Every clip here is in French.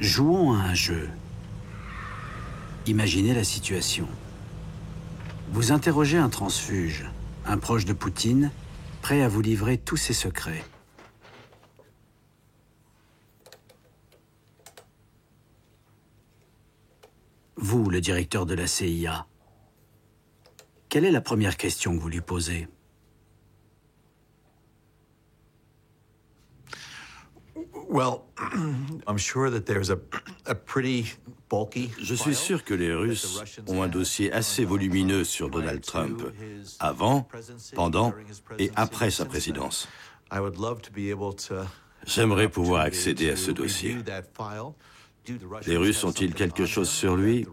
Jouons à un jeu. Imaginez la situation. Vous interrogez un transfuge, un proche de Poutine, prêt à vous livrer tous ses secrets. Vous, le directeur de la CIA, quelle est la première question que vous lui posez? Je suis sûr que les Russes ont un dossier assez volumineux sur Donald Trump, avant, pendant et après sa présidence. J'aimerais pouvoir accéder à ce dossier. Les Russes ont-ils quelque chose sur lui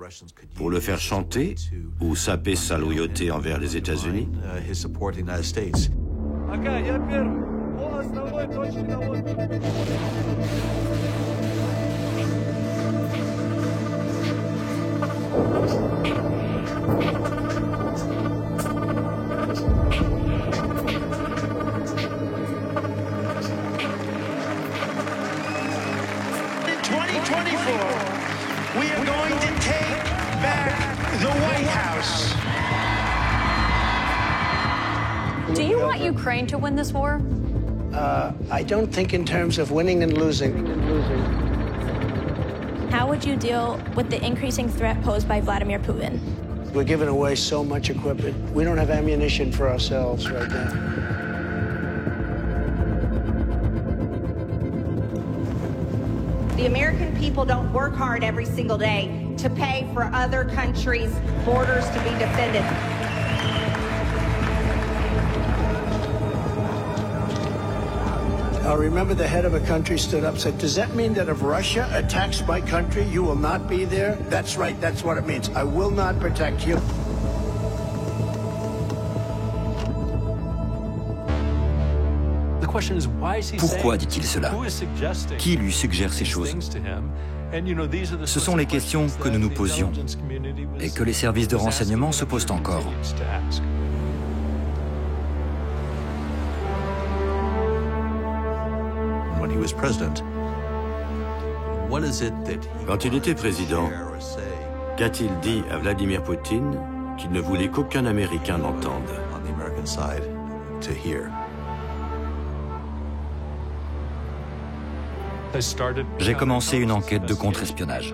pour le faire chanter ou saper sa loyauté envers les États-Unis? We are going to take back the White House. Do you want Ukraine to win this war? I don't think in terms of winning and losing. How would you deal with the increasing threat posed by Vladimir Putin? We're giving away so much equipment. We don't have ammunition for ourselves right now. The American people don't work hard every single day to pay for other countries' borders to be defended. I remember the head of a country stood up and said, does that mean that if Russia attacks my country, you will not be there? That's right, that's what it means. I will not protect you. Pourquoi dit-il cela? Qui lui suggère ces choses? Ce sont les questions que nous nous posions et que les services de renseignement se posent encore. Quand il était président, qu'a-t-il dit à Vladimir Poutine qu'il ne voulait qu'aucun Américain n'entende? J'ai commencé une enquête de contre-espionnage.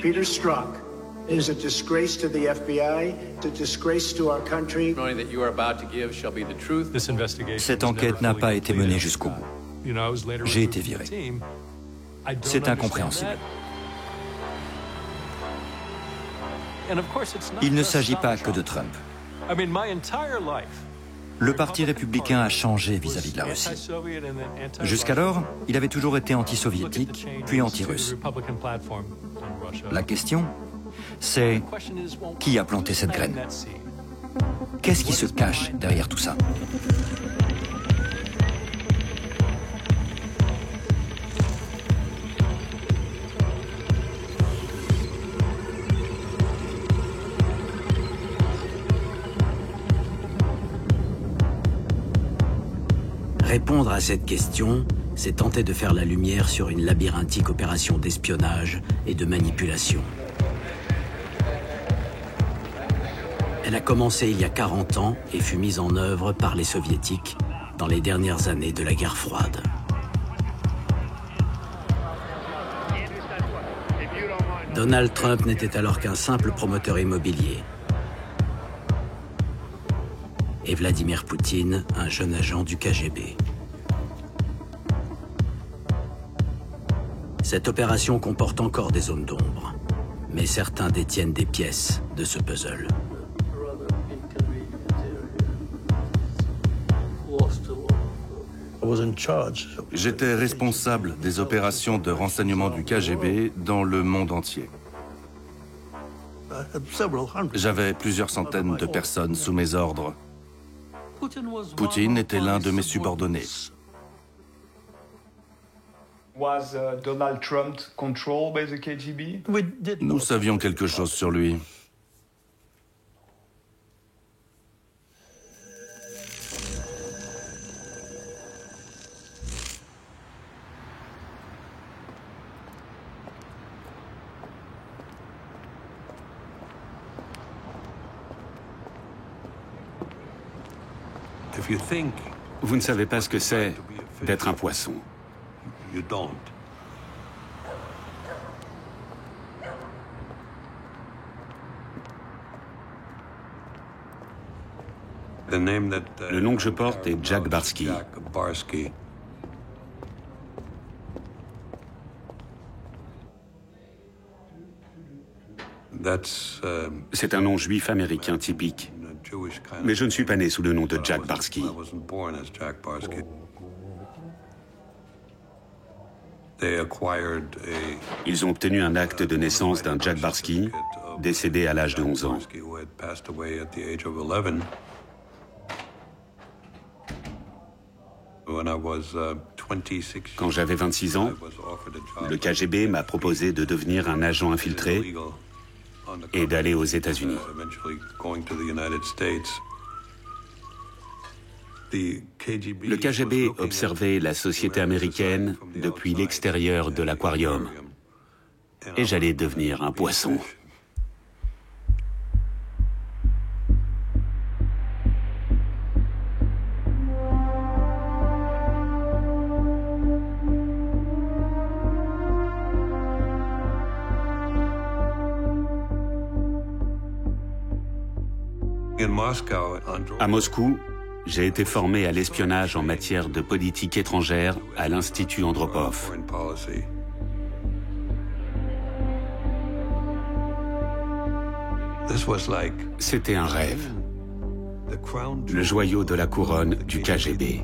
Peter Strzok is a disgrace to the FBI, it's a disgrace to our country. Cette enquête n'a pas été menée jusqu'au bout. J'ai été viré. C'est incompréhensible. Il ne s'agit pas que de Trump. Le Parti républicain a changé vis-à-vis de la Russie. Jusqu'alors, il avait toujours été anti-soviétique, puis anti-russe. La question, c'est qui a planté cette graine? Qu'est-ce qui se cache derrière tout ça? Répondre à cette question, c'est tenter de faire la lumière sur une labyrinthique opération d'espionnage et de manipulation. Elle a commencé il y a 40 ans et fut mise en œuvre par les soviétiques dans les dernières années de la guerre froide. Donald Trump n'était alors qu'un simple promoteur immobilier. Et Vladimir Poutine, un jeune agent du KGB. Cette opération comporte encore des zones d'ombre, mais certains détiennent des pièces de ce puzzle. J'étais responsable des opérations de renseignement du KGB dans le monde entier. J'avais plusieurs centaines de personnes sous mes ordres. Poutine était l'un de mes subordonnés. Nous savions quelque chose sur lui. Vous ne savez pas ce que c'est d'être un poisson. Le nom que je porte est Jack Barsky. C'est un nom juif américain typique. Mais je ne suis pas né sous le nom de Jack Barsky. Ils ont obtenu un acte de naissance d'un Jack Barsky, décédé à l'âge de 11 ans. Quand j'avais 26 ans, le KGB m'a proposé de devenir un agent infiltré et d'aller aux États-Unis. Le KGB observait la société américaine depuis l'extérieur de l'aquarium. Et j'allais devenir un poisson. À Moscou, j'ai été formé à l'espionnage en matière de politique étrangère à l'Institut Andropov. C'était un rêve. Le joyau de la couronne du KGB.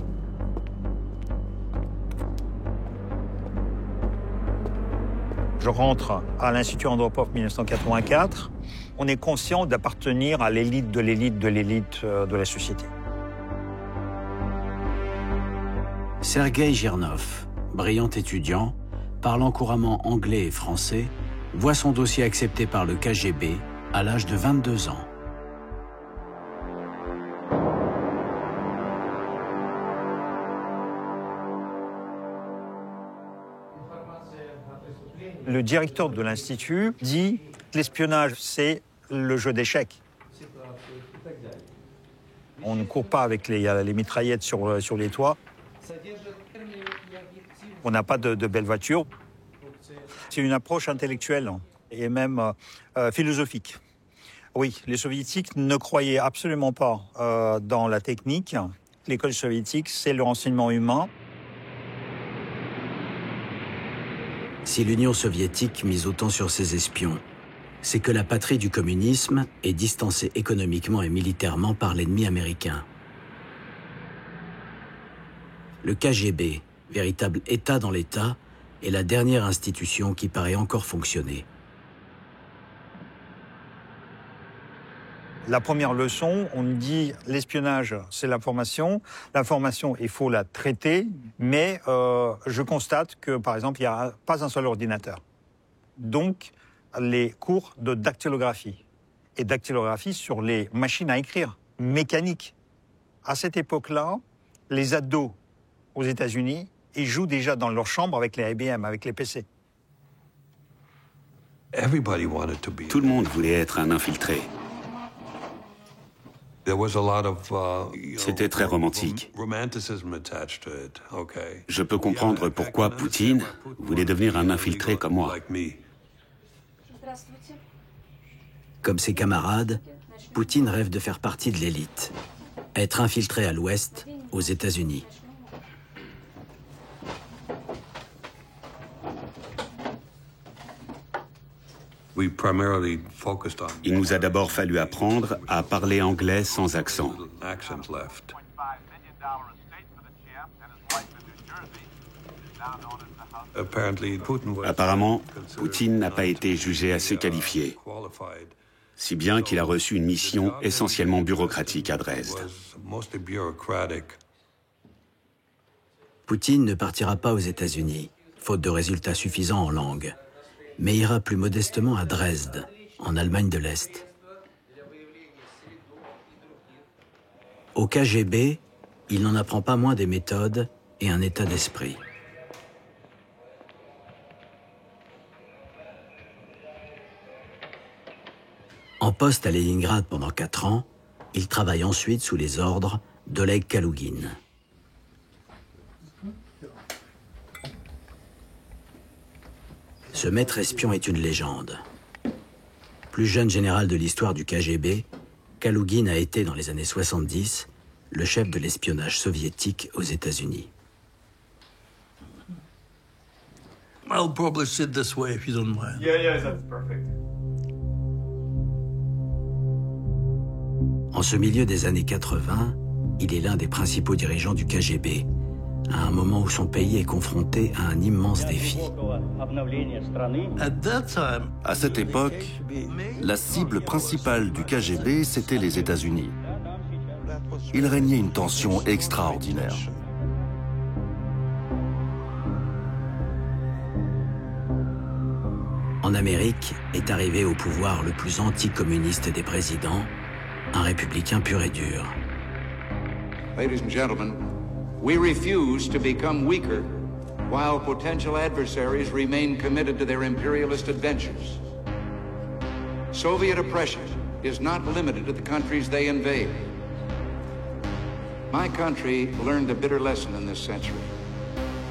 Je rentre à l'Institut Andropov 1984. On est conscient d'appartenir à l'élite de l'élite de l'élite de la société. Sergueï Girnov, brillant étudiant, parlant couramment anglais et français, voit son dossier accepté par le KGB à l'âge de 22 ans. Le directeur de l'Institut dit que l'espionnage, c'est le jeu d'échecs. On ne court pas avec les mitraillettes sur les toits. On n'a pas de belles voitures. C'est une approche intellectuelle et même philosophique. Oui, les soviétiques ne croyaient absolument pas dans la technique. L'école soviétique, c'est le renseignement humain. Si l'Union soviétique mise autant sur ses espions, c'est que la patrie du communisme est distancée économiquement et militairement par l'ennemi américain. Le KGB, véritable État dans l'État, est la dernière institution qui paraît encore fonctionner. La première leçon, on dit l'espionnage, c'est l'information. L'information, il faut la traiter, mais je constate que, par exemple, il n'y a pas un seul ordinateur. Donc, les cours de dactylographie. Et dactylographie sur les machines à écrire, mécaniques. À cette époque-là, les ados aux États-Unis, ils jouent déjà dans leur chambre avec les IBM, avec les PC. Tout le monde voulait être un infiltré. C'était très romantique. Je peux comprendre pourquoi Poutine voulait devenir un infiltré comme moi. Comme ses camarades, Poutine rêve de faire partie de l'élite, être infiltré à l'Ouest, aux États-Unis. Il nous a d'abord fallu apprendre à parler anglais sans accent. Apparemment, Poutine n'a pas été jugé assez qualifié, si bien qu'il a reçu une mission essentiellement bureaucratique à Dresde. Poutine ne partira pas aux États-Unis, faute de résultats suffisants en langue, mais ira plus modestement à Dresde, en Allemagne de l'Est. Au KGB, il n'en apprend pas moins des méthodes et un état d'esprit. En poste à Leningrad pendant 4 ans, Il travaille ensuite sous les ordres d'Oleg Kalougine. Ce maître espion est une légende. Plus jeune général de l'histoire du KGB, Kalougine a été, dans les années 70, le chef de l'espionnage soviétique aux États-Unis. I'll probably sit this way if you don't mind. Yeah, that's perfect. En ce milieu des années 80, il est l'un des principaux dirigeants du KGB, à un moment où son pays est confronté à un immense défi. À cette époque, la cible principale du KGB, c'était les États-Unis. Il régnait une tension extraordinaire. En Amérique est arrivé au pouvoir le plus anticommuniste des présidents, un républicain pur et dur. Ladies and gentlemen, we refuse to become weaker while potential adversaries remain committed to their imperialist adventures. Soviet oppression is not limited to the countries they invade. My country learned a bitter lesson in this century.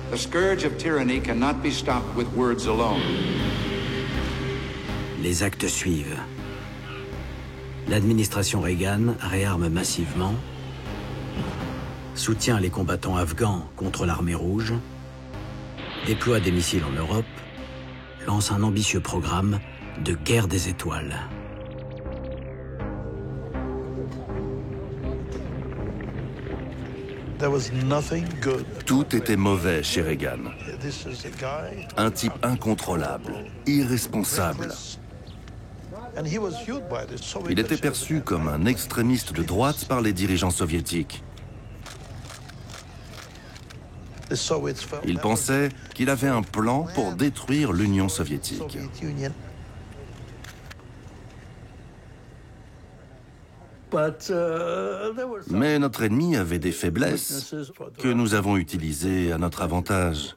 The scourge of tyranny cannot be stopped with words alone. Les actes suivent. L'administration Reagan réarme massivement, soutient les combattants afghans contre l'armée rouge, déploie des missiles en Europe, lance un ambitieux programme de guerre des étoiles. Tout était mauvais chez Reagan. Un type incontrôlable, irresponsable. Il était perçu comme un extrémiste de droite par les dirigeants soviétiques. Il pensait qu'il avait un plan pour détruire l'Union soviétique. Mais notre ennemi avait des faiblesses que nous avons utilisées à notre avantage.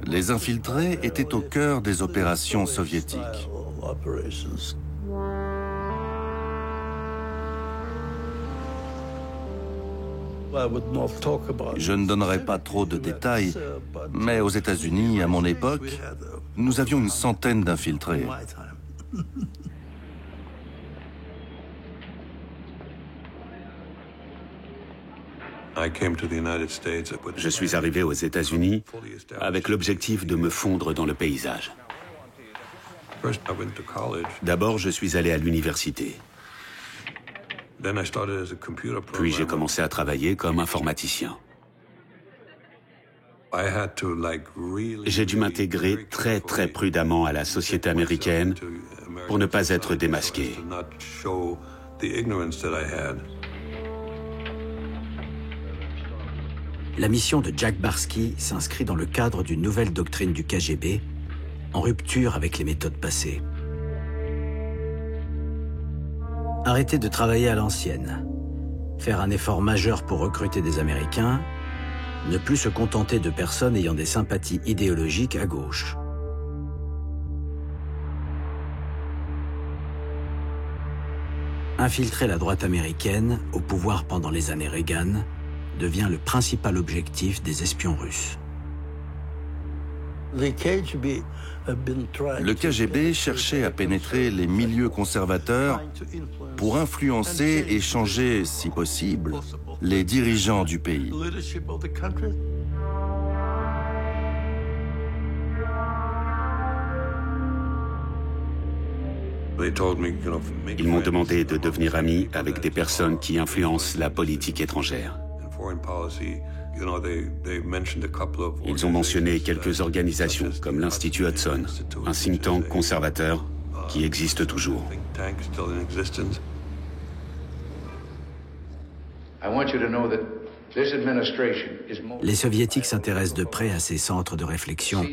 Les infiltrés étaient au cœur des opérations soviétiques. Je ne donnerai pas trop de détails, mais aux États-Unis, à mon époque, nous avions une centaine d'infiltrés. Je suis arrivé aux États-Unis avec l'objectif de me fondre dans le paysage. D'abord, je suis allé à l'université. Puis j'ai commencé à travailler comme informaticien. J'ai dû m'intégrer très prudemment à la société américaine pour ne pas être démasqué. La mission de Jack Barsky s'inscrit dans le cadre d'une nouvelle doctrine du KGB, en rupture avec les méthodes passées. Arrêter de travailler à l'ancienne, faire un effort majeur pour recruter des Américains, ne plus se contenter de personnes ayant des sympathies idéologiques à gauche. Infiltrer la droite américaine au pouvoir pendant les années Reagan devient le principal objectif des espions russes. Le KGB cherchait à pénétrer les milieux conservateurs pour influencer et changer, si possible, les dirigeants du pays. Ils m'ont demandé de devenir ami avec des personnes qui influencent la politique étrangère. Ils ont mentionné quelques organisations comme l'Institut Hudson, un think tank conservateur qui existe toujours. I want you to know that Les soviétiques s'intéressent de près à ces centres de réflexion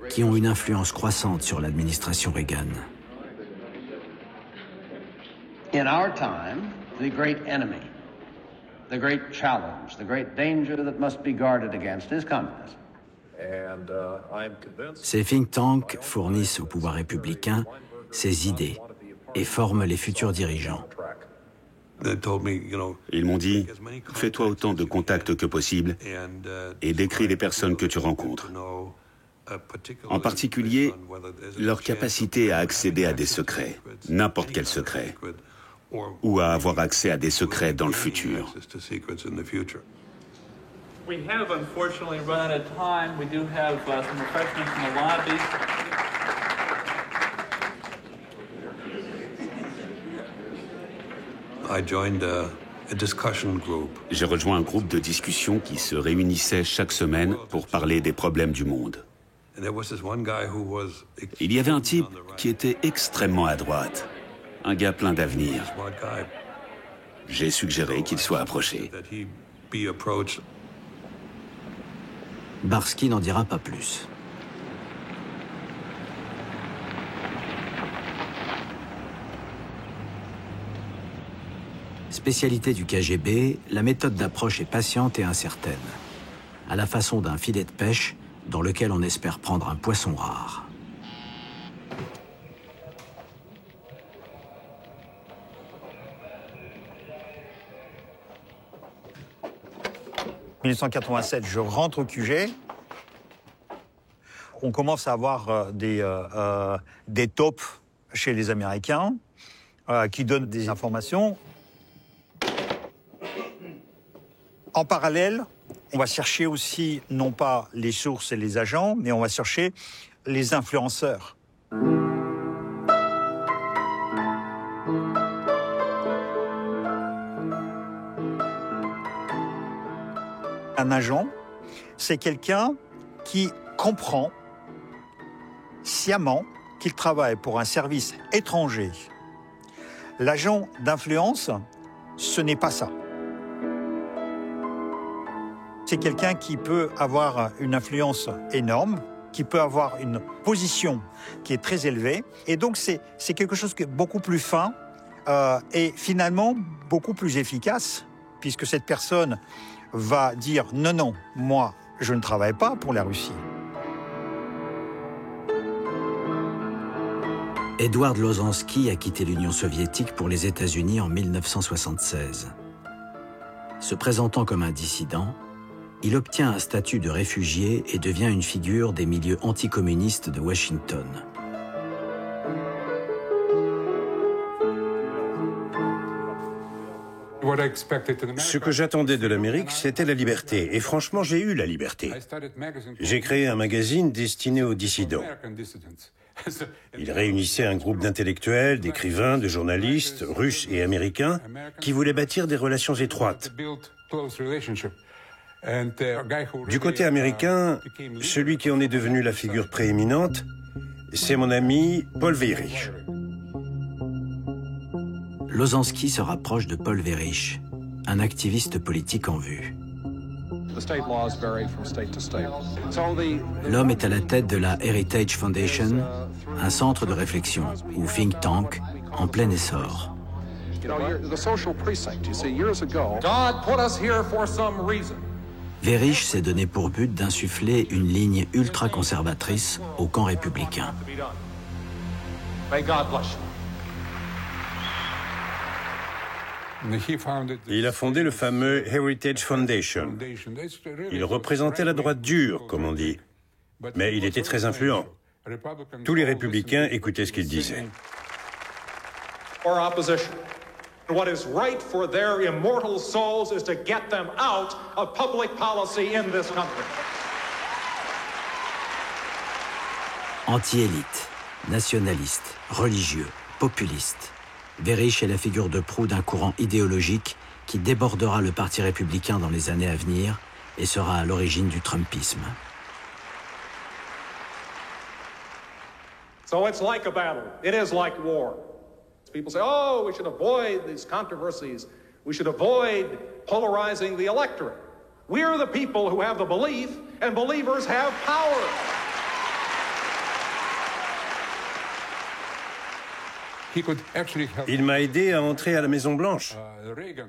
qui ont une influence croissante sur l'administration Reagan. In our time, the great enemy, the great challenge, the great danger that must be guarded against is communism. Ces think tanks fournissent au pouvoir républicain ses idées et forment les futurs dirigeants. Ils m'ont dit, fais-toi autant de contacts que possible et décris les personnes que tu rencontres. En particulier, leur capacité à accéder à des secrets, n'importe quel secret, ou à avoir accès à des secrets dans le futur. We have unfortunately run out of time. We do have some refreshments in the lobby. J'ai rejoint un groupe de discussion qui se réunissait chaque semaine pour parler des problèmes du monde. Il y avait un type qui était extrêmement à droite, un gars plein d'avenir. J'ai suggéré qu'il soit approché. Barsky n'en dira pas plus. Spécialité du KGB, la méthode d'approche est patiente et incertaine, à la façon d'un filet de pêche dans lequel on espère prendre un poisson rare. En 1987, je rentre au QG. On commence à avoir des taupes chez les Américains qui donnent des informations. En parallèle, on va chercher aussi, non pas les sources et les agents, mais on va chercher les influenceurs. Un agent, c'est quelqu'un qui comprend sciemment qu'il travaille pour un service étranger. L'agent d'influence, ce n'est pas ça. C'est quelqu'un qui peut avoir une influence énorme, qui peut avoir une position qui est très élevée. Et donc, c'est quelque chose qui est beaucoup plus fin et finalement beaucoup plus efficace, puisque cette personne va dire « Non, non, moi, je ne travaille pas pour la Russie ». Edward Lozansky a quitté l'Union soviétique pour les États-Unis en 1976. Se présentant comme un dissident, il obtient un statut de réfugié et devient une figure des milieux anticommunistes de Washington. Ce que j'attendais de l'Amérique, c'était la liberté. Et franchement, j'ai eu la liberté. J'ai créé un magazine destiné aux dissidents. Il réunissait un groupe d'intellectuels, d'écrivains, de journalistes, russes et américains, qui voulaient bâtir des relations étroites. Du côté américain, celui qui en est devenu la figure prééminente, c'est mon ami Paul Weyrich. Lozansky se rapproche de Paul Weyrich, un activiste politique en vue. L'homme est à la tête de la Heritage Foundation, un centre de réflexion, ou think tank, en plein essor. Weyrich s'est donné pour but d'insuffler une ligne ultra-conservatrice au camp républicain. Il a fondé le fameux Heritage Foundation. Il représentait la droite dure, comme on dit. Mais il était très influent. Tous les républicains écoutaient ce qu'il disait. What is right for their immortal souls is to get them out of public policy in this country. Anti-élite, nationaliste, religieux, populiste, Weyrich est la figure de proue d'un courant idéologique qui débordera le Parti républicain dans les années à venir et sera à l'origine du Trumpisme. So it's like a battle. It is like war. People say, oh, we should avoid these controversies. We should avoid polarizing the electorate. We're the people who have the belief, and believers have power. Il m'a aidé à entrer à la Maison-Blanche.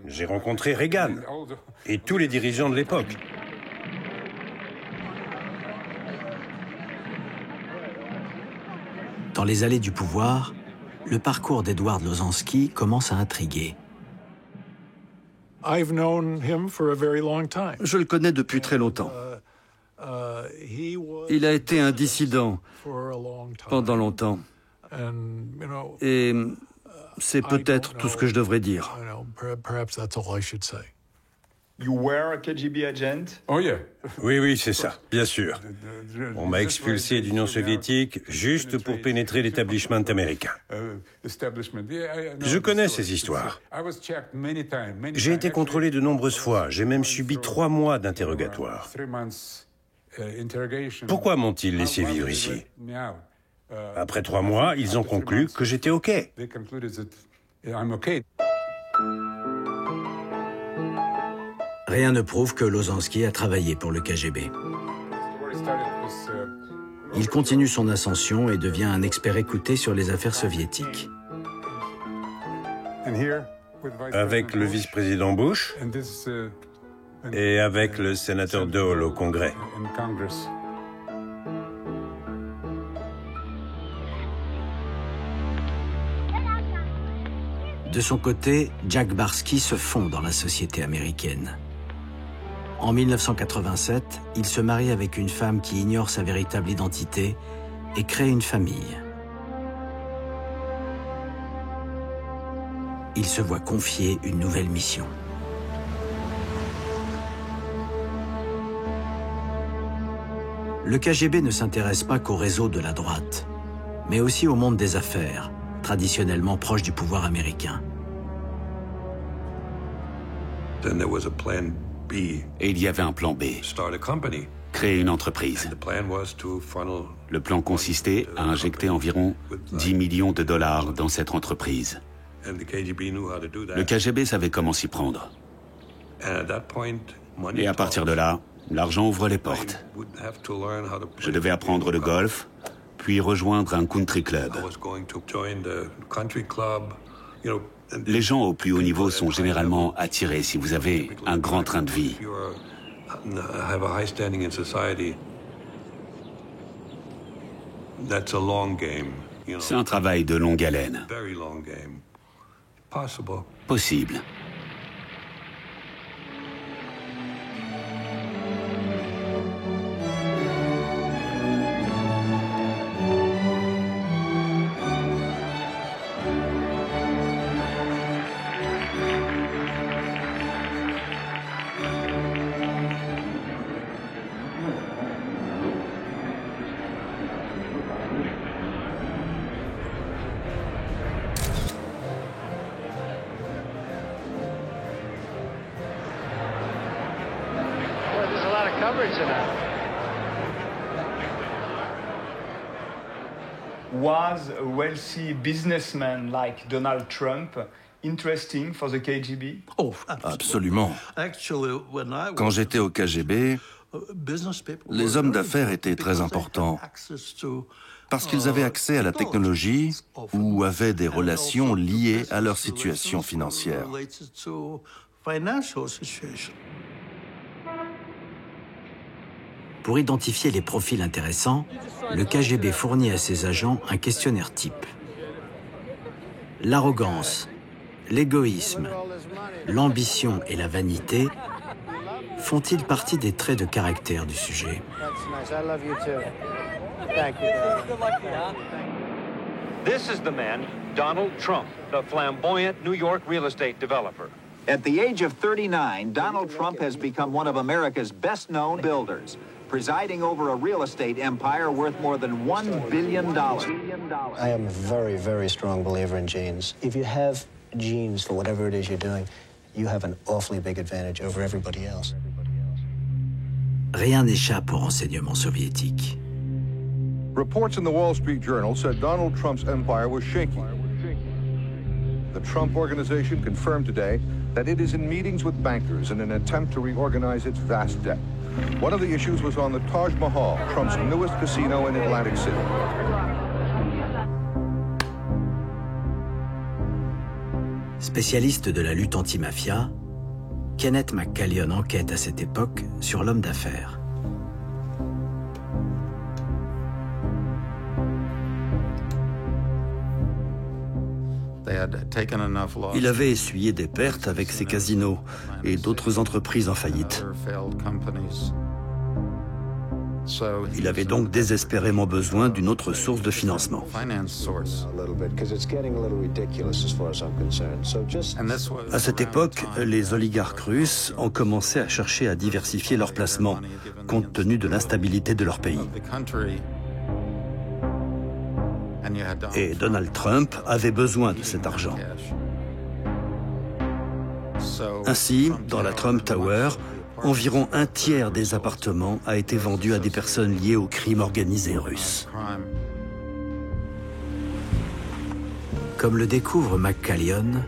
J'ai rencontré Reagan et tous les dirigeants de l'époque. Dans les allées du pouvoir, le parcours d'Edward Lozansky commence à intriguer. Je le connais depuis très longtemps. Il a été un dissident pendant longtemps. Et c'est peut-être tout ce que je devrais dire. Oui, c'est ça, bien sûr. On m'a expulsé d'Union soviétique juste pour pénétrer l'établissement américain. Je connais ces histoires. J'ai été contrôlé de nombreuses fois. J'ai même subi 3 mois d'interrogatoire. Pourquoi m'ont-ils laissé vivre ici ? Après 3 mois, ils ont conclu que j'étais OK. Rien ne prouve que Lozansky a travaillé pour le KGB. Il continue son ascension et devient un expert écouté sur les affaires soviétiques. Avec le vice-président Bush et avec le sénateur Dole au Congrès. De son côté, Jack Barsky se fond dans la société américaine. En 1987, il se marie avec une femme qui ignore sa véritable identité et crée une famille. Il se voit confier une nouvelle mission. Le KGB ne s'intéresse pas qu'au réseau de la droite, mais aussi au monde des affaires, traditionnellement proche du pouvoir américain. Et il y avait un plan B. Créer une entreprise. Le plan consistait à injecter environ 10 millions de dollars dans cette entreprise. Le KGB savait comment s'y prendre. Et à partir de là, l'argent ouvre les portes. Je devais apprendre le golf, puis rejoindre un country club. Les gens au plus haut niveau sont généralement attirés si vous avez un grand train de vie. C'est un travail de longue haleine. Possible. Was a wealthy businessman like Donald Trump interesting for the KGB? Oh, absolument. Quand j'étais au KGB, les hommes d'affaires étaient très importants parce qu'ils avaient accès à la technologie ou avaient des relations liées à leur situation financière. Pour identifier les profils intéressants, le KGB fournit à ses agents un questionnaire type. L'arrogance, l'égoïsme, l'ambition et la vanité font-ils partie des traits de caractère du sujet? This is the man, Donald Trump, the flamboyant New York real estate developer. At the age of 39, Donald Trump has become one of America's best-known builders, presiding over a real estate empire worth more than $1 billion. I am a very, very strong believer in genes. If you have genes for whatever it is you're doing, you have an awfully big advantage over everybody else. Rien n'échappe au renseignement soviétique. Reports in the Wall Street Journal said Donald Trump's empire was shaky. The Trump Organization confirmed today that it is in meetings with bankers in an attempt to reorganize its vast debt. One of the issues was on the Taj Mahal, Trump's newest casino in Atlantic City. Spécialiste de la lutte anti-mafia, Kenneth McCallion enquête à cette époque sur l'homme d'affaires. Il avait essuyé des pertes avec ses casinos et d'autres entreprises en faillite. Il avait donc désespérément besoin d'une autre source de financement. À cette époque, les oligarques russes ont commencé à chercher à diversifier leurs placements, compte tenu de l'instabilité de leur pays. Et Donald Trump avait besoin de cet argent. Ainsi, dans la Trump Tower, environ un tiers des appartements a été vendu à des personnes liées au crime organisé russe. Comme le découvre McCallion,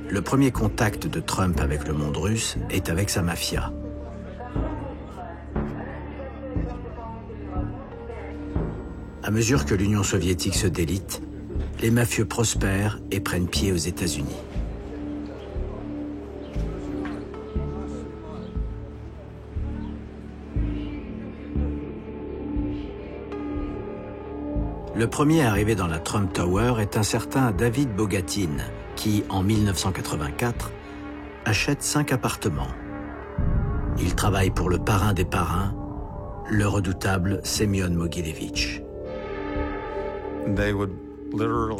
le premier contact de Trump avec le monde russe est avec sa mafia. À mesure que l'Union soviétique se délite, les mafieux prospèrent et prennent pied aux États-Unis. Le premier arrivé dans la Trump Tower est un certain David Bogatin, qui, en 1984, achète 5 appartements. Il travaille pour le parrain des parrains, le redoutable Semyon Mogilevich.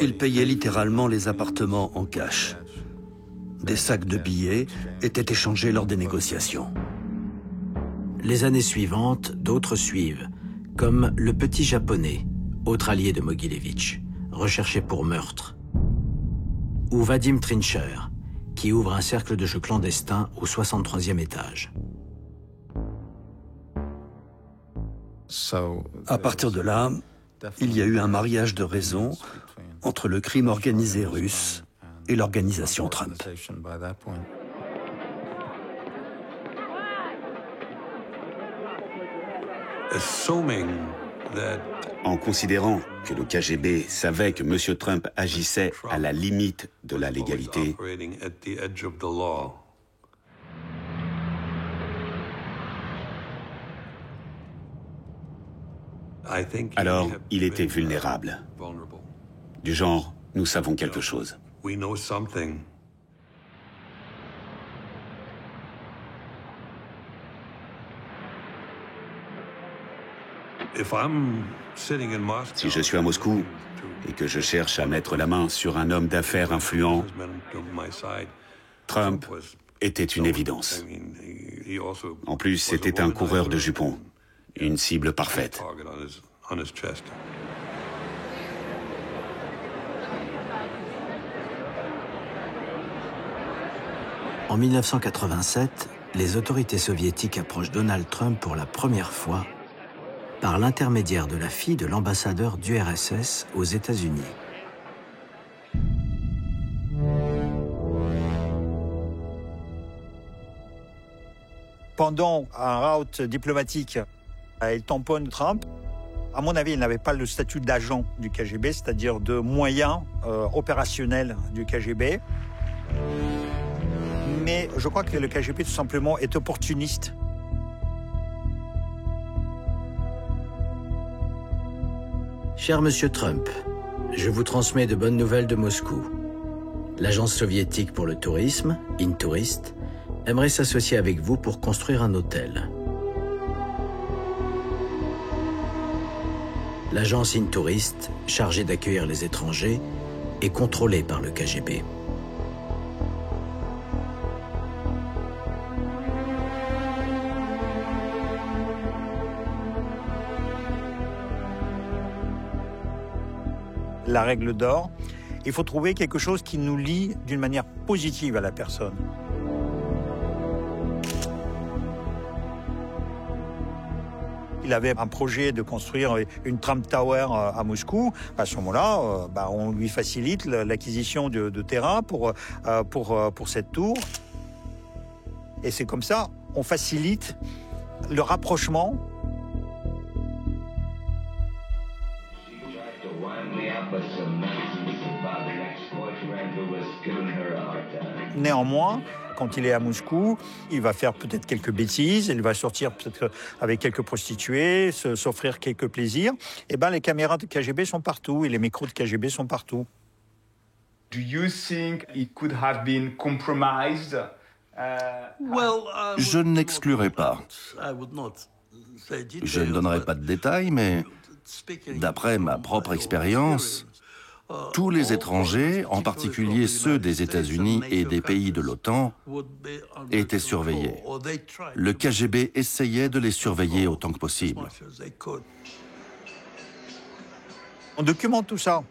Ils payaient littéralement les appartements en cash. Des sacs de billets étaient échangés lors des négociations. Les années suivantes, d'autres suivent, comme le petit japonais, autre allié de Mogilevich, recherché pour meurtre, ou Vadim Trincher, qui ouvre un cercle de jeux clandestin au 63e étage. À partir de là, il y a eu un mariage de raison entre le crime organisé russe et l'organisation Trump. En considérant que le KGB savait que M. Trump agissait à la limite de la légalité, alors il était vulnérable. Du genre, nous savons quelque chose. Si je suis à Moscou et que je cherche à mettre la main sur un homme d'affaires influent, Trump était une évidence. En plus, c'était un coureur de jupons, une cible parfaite. En 1987, les autorités soviétiques approchent Donald Trump pour la première fois par l'intermédiaire de la fille de l'ambassadeur d'URSS aux États-Unis. Pendant un route diplomatique, il tamponne Trump. À mon avis, il n'avait pas le statut d'agent du KGB, c'est-à-dire de moyen opérationnel du KGB. Mais je crois que le KGB, tout simplement, est opportuniste. Cher Monsieur Trump, je vous transmets de bonnes nouvelles de Moscou. L'agence soviétique pour le tourisme, Intourist, aimerait s'associer avec vous pour construire un hôtel. L'agence Intourist, chargée d'accueillir les étrangers, est contrôlée par le KGB. La règle d'or, il faut trouver quelque chose qui nous lie d'une manière positive à la personne. Il avait un projet de construire une Trump Tower à Moscou. À ce moment-là, on lui facilite l'acquisition de terrain pour cette tour. Et c'est comme ça, on facilite le rapprochement. Néanmoins, quand il est à Moscou, il va faire peut-être quelques bêtises, il va sortir peut-être avec quelques prostituées, s'offrir quelques plaisirs. Et ben, les caméras de KGB sont partout et les micros de KGB sont partout. Do you think it could have been compromised? Je ne l'exclurai pas. Je ne donnerai pas de détails, mais d'après ma propre expérience, tous les étrangers, en particulier ceux des États-Unis et des pays de l'OTAN, étaient surveillés. Le KGB essayait de les surveiller autant que possible. On documente tout ça.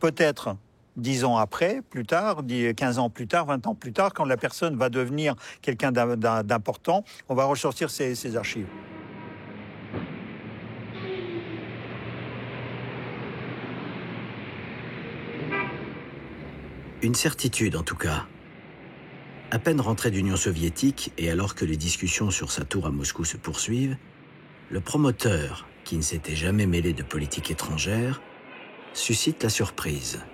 Peut-être 10 ans après, plus tard, 15 ans plus tard, 20 ans plus tard, quand la personne va devenir quelqu'un d'important, on va ressortir ses archives. Une certitude en tout cas. À peine rentré d'Union soviétique et alors que les discussions sur sa tour à Moscou se poursuivent, le promoteur, qui ne s'était jamais mêlé de politique étrangère, suscite la surprise.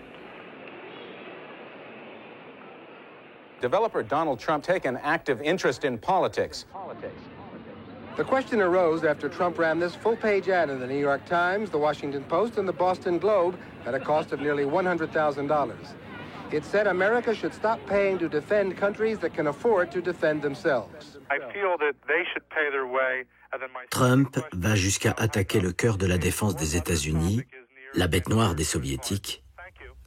Developer Donald Trump take an active interest in politics. The question arose after Trump ran this full-page ad in the New York Times, the Washington Post, and the Boston Globe at a cost of nearly $100,000. It said America should stop paying to defend countries that can afford to defend themselves. I feel that they should pay their way. Trump va jusqu'à attaquer le cœur de la défense des États-Unis, la bête noire des Soviétiques,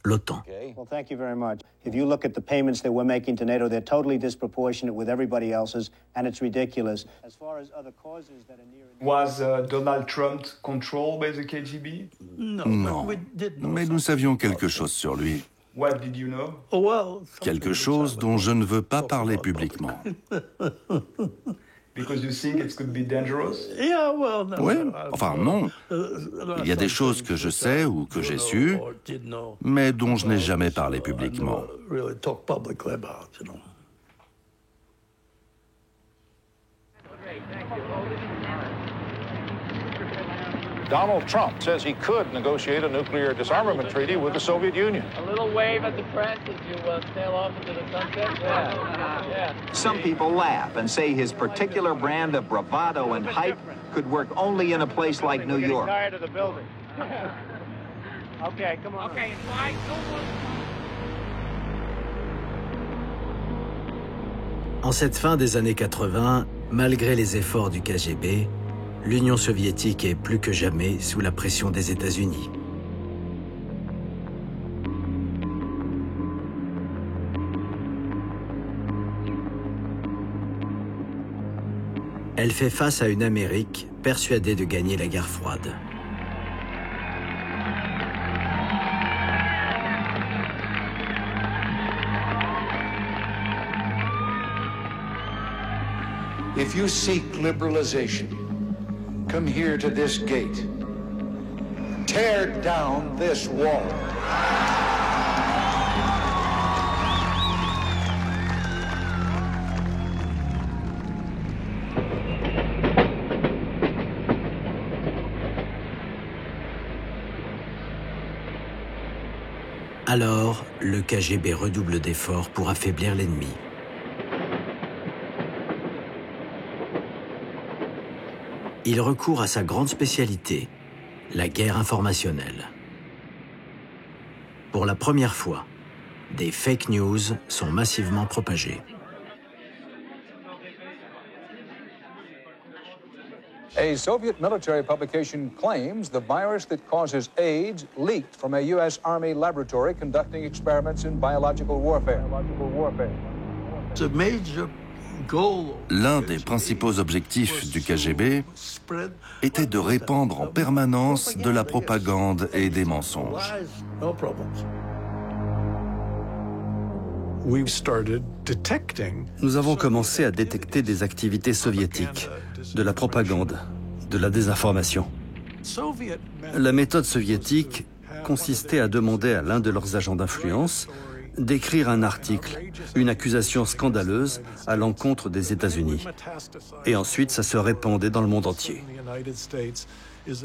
l'OTAN. Well, thank you very much. If you look at the payments that we're making to NATO, they're totally disproportionate with everybody else's, and it's ridiculous. As far as other causes that are near... Was Donald Trump controlled by the KGB? Non, mais nous savions quelque chose sur lui. What did you know? Quelque chose dont je ne veux pas parler publiquement. Because you think it could be dangerous? Oui, enfin non. Il y a des choses que je sais ou que j'ai su, mais dont je n'ai jamais parlé publiquement. Donald Trump says he could negotiate a nuclear disarmament treaty with the Soviet Union. A little wave at the press as you sail off into the sunset. Yeah. Some people laugh and say his particular brand of bravado and hype could work only in a place like New York. Tired of the building. Okay, come on. Okay, fine. En cette fin des années 80, malgré les efforts du KGB, l'Union soviétique est plus que jamais sous la pression des États-Unis. Elle fait face à une Amérique persuadée de gagner la guerre froide. If you seek liberalization, come here to this gate. Tear down this wall. Alors, le KGB redouble d'efforts pour affaiblir l'ennemi. Il recourt à sa grande spécialité, la guerre informationnelle. Pour la première fois, des fake news sont massivement propagées. A Soviet military publication claims the virus that causes AIDS leaked from a U.S. Army laboratory conducting experiments in biological warfare. L'un des principaux objectifs du KGB était de répandre en permanence de la propagande et des mensonges. Nous avons commencé à détecter des activités soviétiques, de la propagande, de la désinformation. La méthode soviétique consistait à demander à l'un de leurs agents d'influence d'écrire un article, une accusation scandaleuse à l'encontre des États-Unis. Et ensuite, ça se répandait dans le monde entier.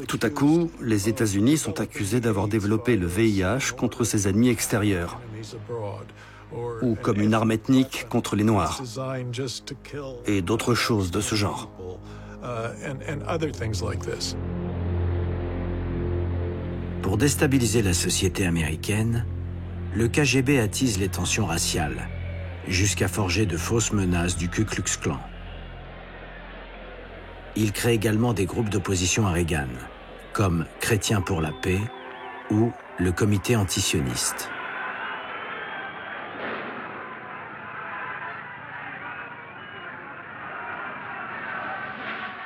Tout à coup, les États-Unis sont accusés d'avoir développé le VIH contre ses ennemis extérieurs, ou comme une arme ethnique contre les Noirs, et d'autres choses de ce genre. Pour déstabiliser la société américaine, le KGB attise les tensions raciales, jusqu'à forger de fausses menaces du Ku Klux Klan. Il crée également des groupes d'opposition à Reagan, comme Chrétiens pour la paix ou le Comité antisioniste.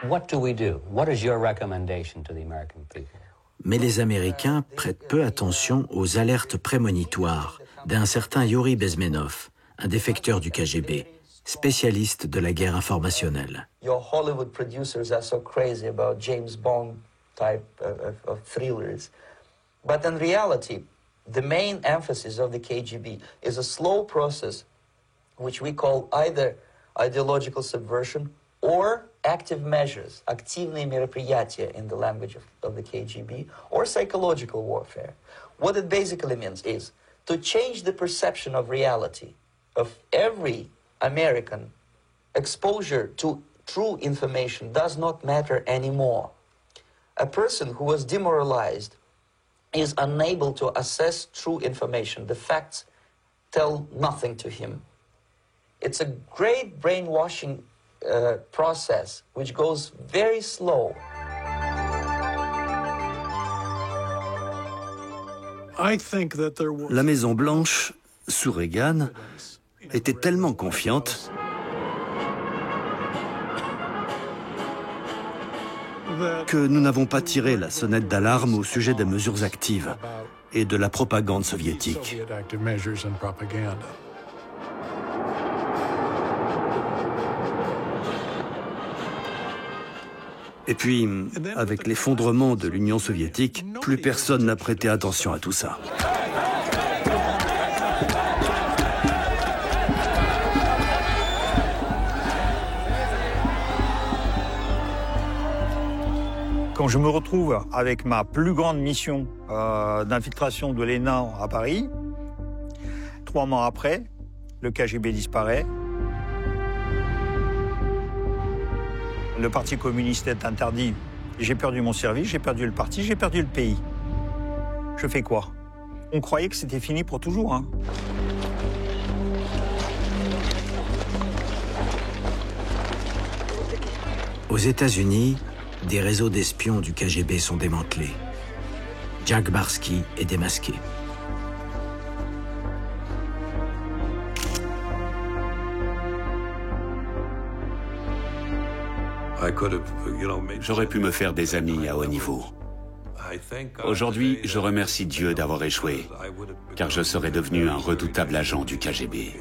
What do we do? What is your recommendation to the American people? Mais les Américains prêtent peu attention aux alertes prémonitoires d'un certain Yuri Bezmenov, un défecteur du KGB, spécialiste de la guerre informationnelle. Your Hollywood producers are so crazy about James Bond type of thrillers. But in reality, the main emphasis of the KGB is a slow process which we call either ideological subversion or active measures, активные мероприятия in the language of the KGB, or psychological warfare. What it basically means is to change the perception of reality of every American. Exposure to true information does not matter anymore. A person who was demoralized is unable to assess true information. The facts tell nothing to him. It's a great brainwashing process which goes very slow. La Maison-Blanche, sous Reagan, était tellement confiante que nous n'avons pas tiré la sonnette d'alarme au sujet des mesures actives et de la propagande soviétique. Et puis, avec l'effondrement de l'Union soviétique, plus personne n'a prêté attention à tout ça. Quand je me retrouve avec ma plus grande mission d'infiltration de l'ENA à Paris, 3 mois après, le KGB disparaît. Le Parti communiste est interdit. J'ai perdu mon service, j'ai perdu le parti, j'ai perdu le pays. Je fais quoi? On croyait que c'était fini pour toujours, hein. Aux États-Unis, des réseaux d'espions du KGB sont démantelés. Jack Barsky est démasqué. J'aurais pu me faire des amis à haut niveau. Aujourd'hui, je remercie Dieu d'avoir échoué, car je serais devenu un redoutable agent du KGB.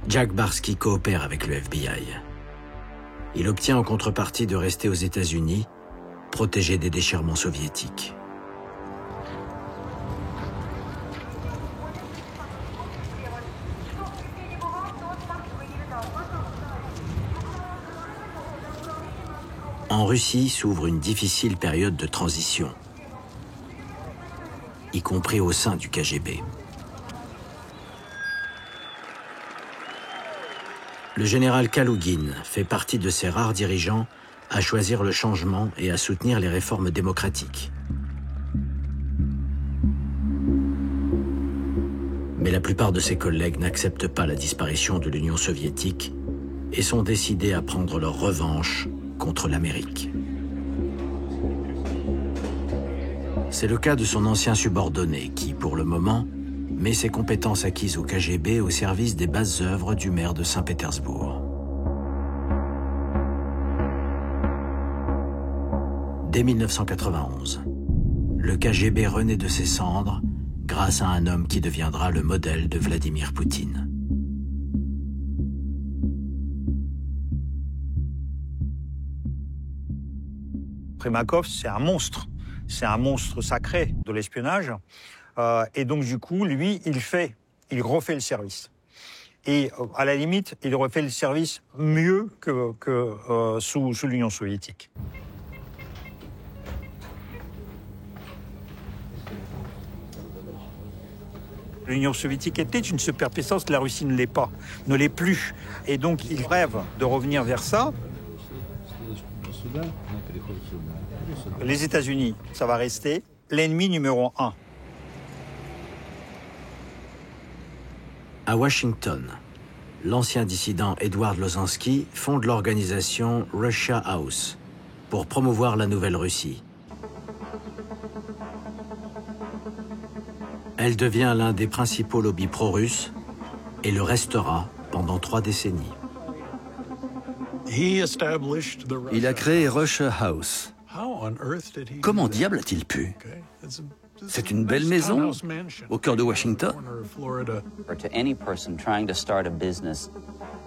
Jack Barsky coopère avec le FBI. Il obtient en contrepartie de rester aux États-Unis, protégé des déchirements soviétiques. En Russie s'ouvre une difficile période de transition, y compris au sein du KGB. Le général Kalougine fait partie de ces rares dirigeants à choisir le changement et à soutenir les réformes démocratiques. Mais la plupart de ses collègues n'acceptent pas la disparition de l'Union soviétique et sont décidés à prendre leur revanche contre l'Amérique. C'est le cas de son ancien subordonné qui, pour le moment, met ses compétences acquises au KGB au service des basses œuvres du maire de Saint-Pétersbourg. Dès 1991, le KGB renaît de ses cendres grâce à un homme qui deviendra le modèle de Vladimir Poutine. Primakov, c'est un monstre. c'est un monstre sacré de l'espionnage. Et donc, du coup, lui, il refait le service. Et à la limite, il refait le service mieux que sous l'Union soviétique. L'Union soviétique était une superpuissance, la Russie ne l'est pas, ne l'est plus. Et donc, il rêve de revenir vers ça. Les États-Unis, ça va rester l'ennemi numéro 1. À Washington, l'ancien dissident Edward Lozansky fonde l'organisation Russia House pour promouvoir la Nouvelle-Russie. Elle devient l'un des principaux lobbies pro-russes et le restera pendant 3 décennies. Il a créé Russia House. Comment diable a-t-il pu? C'est une belle maison au cœur de Washington. To any person trying to start a business,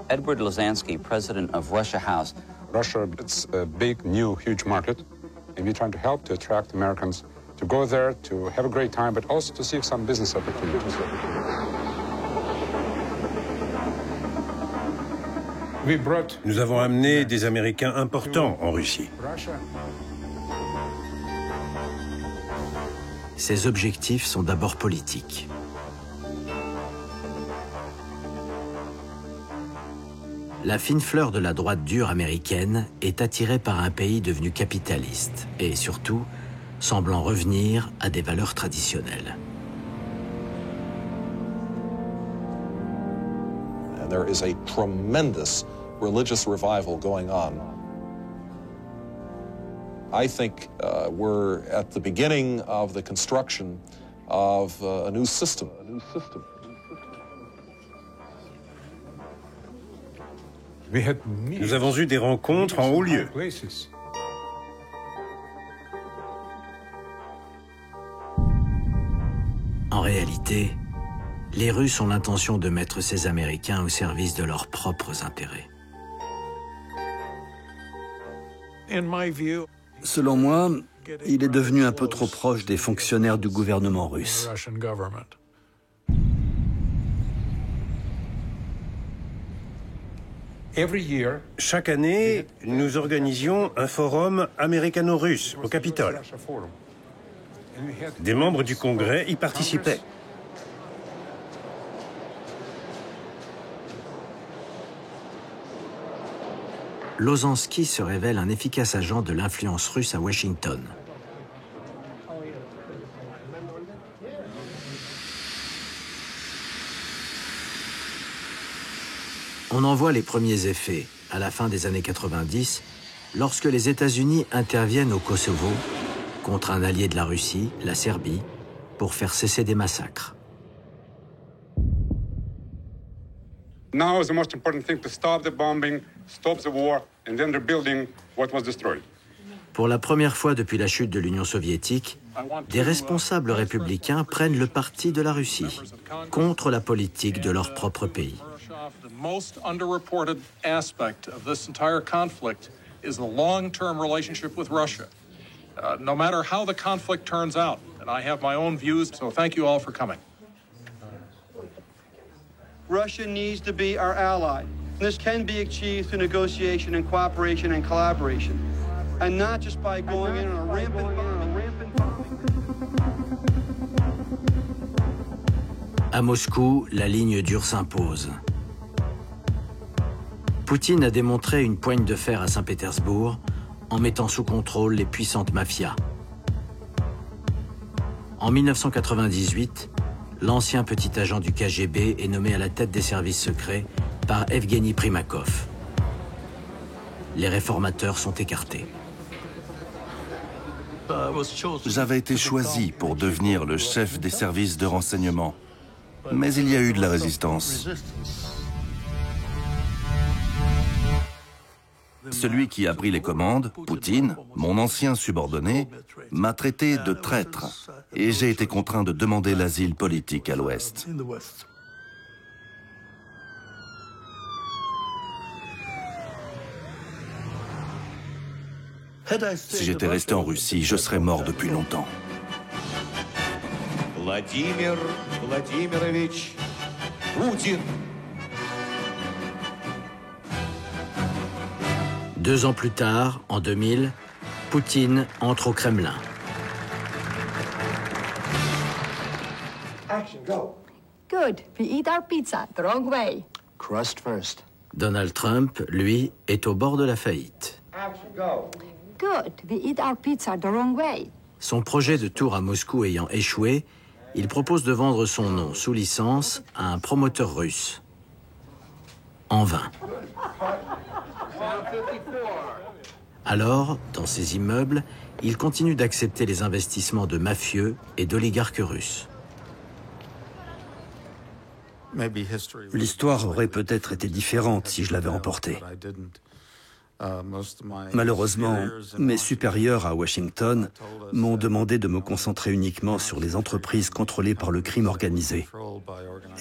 Edward Lozansky, president of Russia House. Russia, it's a big, new, huge market, and we're trying to help to attract Americans to go there, to have a great time, but also to seek some business opportunities. Nous avons amené des Américains importants en Russie. Ses objectifs sont d'abord politiques. La fine fleur de la droite dure américaine est attirée par un pays devenu capitaliste et surtout semblant revenir à des valeurs traditionnelles. And there is a tremendous religious revival going on. I think we're at the beginning of the construction of a new system. Nous avons eu des rencontres en haut lieu. En réalité, les Russes ont l'intention de mettre ces Américains au service de leurs propres intérêts. Selon moi, il est devenu un peu trop proche des fonctionnaires du gouvernement russe. Chaque année, nous organisions un forum américano-russe au Capitole. Des membres du Congrès y participaient. Lozansky se révèle un efficace agent de l'influence russe à Washington. On en voit les premiers effets à la fin des années 90, lorsque les États-Unis interviennent au Kosovo contre un allié de la Russie, la Serbie, pour faire cesser des massacres. Now is the most important thing to stop the bombing, stop the war, and then rebuilding what was destroyed. Pour la première fois depuis la chute de l'Union soviétique, des responsables républicains prennent le parti de la Russie contre la politique de leur propre pays. The most underreported aspect of this entire conflict is the long-term relationship with Russia. No matter how the conflict turns out, and I have my own views, so thank you all for coming. Russia needs to be our ally. This can be achieved through negotiation and cooperation and collaboration, and not just by going in on a rampant bombing. À Moscou, la ligne dure s'impose. Poutine a démontré une poigne de fer à Saint-Pétersbourg en mettant sous contrôle les puissantes mafias. En 1998, l'ancien petit agent du KGB est nommé à la tête des services secrets par Evgeny Primakov. Les réformateurs sont écartés. J'avais été choisi pour devenir le chef des services de renseignement, mais il y a eu de la résistance. Celui qui a pris les commandes, Poutine, mon ancien subordonné, m'a traité de traître et j'ai été contraint de demander l'asile politique à l'Ouest. Si j'étais resté en Russie, je serais mort depuis longtemps. Vladimir Vladimirovich Poutine. 2 ans plus tard, en 2000, Poutine entre au Kremlin. Action, go. Good. We eat our pizza the wrong way. Crust first. Donald Trump, lui, est au bord de la faillite. Action, go. Good. We eat our pizza the wrong way. Son projet de tour à Moscou ayant échoué, il propose de vendre son nom sous licence à un promoteur russe. En vain. Alors, dans ses immeubles, il continue d'accepter les investissements de mafieux et d'oligarques russes. L'histoire aurait peut-être été différente si je l'avais emporté. Malheureusement, mes supérieurs à Washington m'ont demandé de me concentrer uniquement sur les entreprises contrôlées par le crime organisé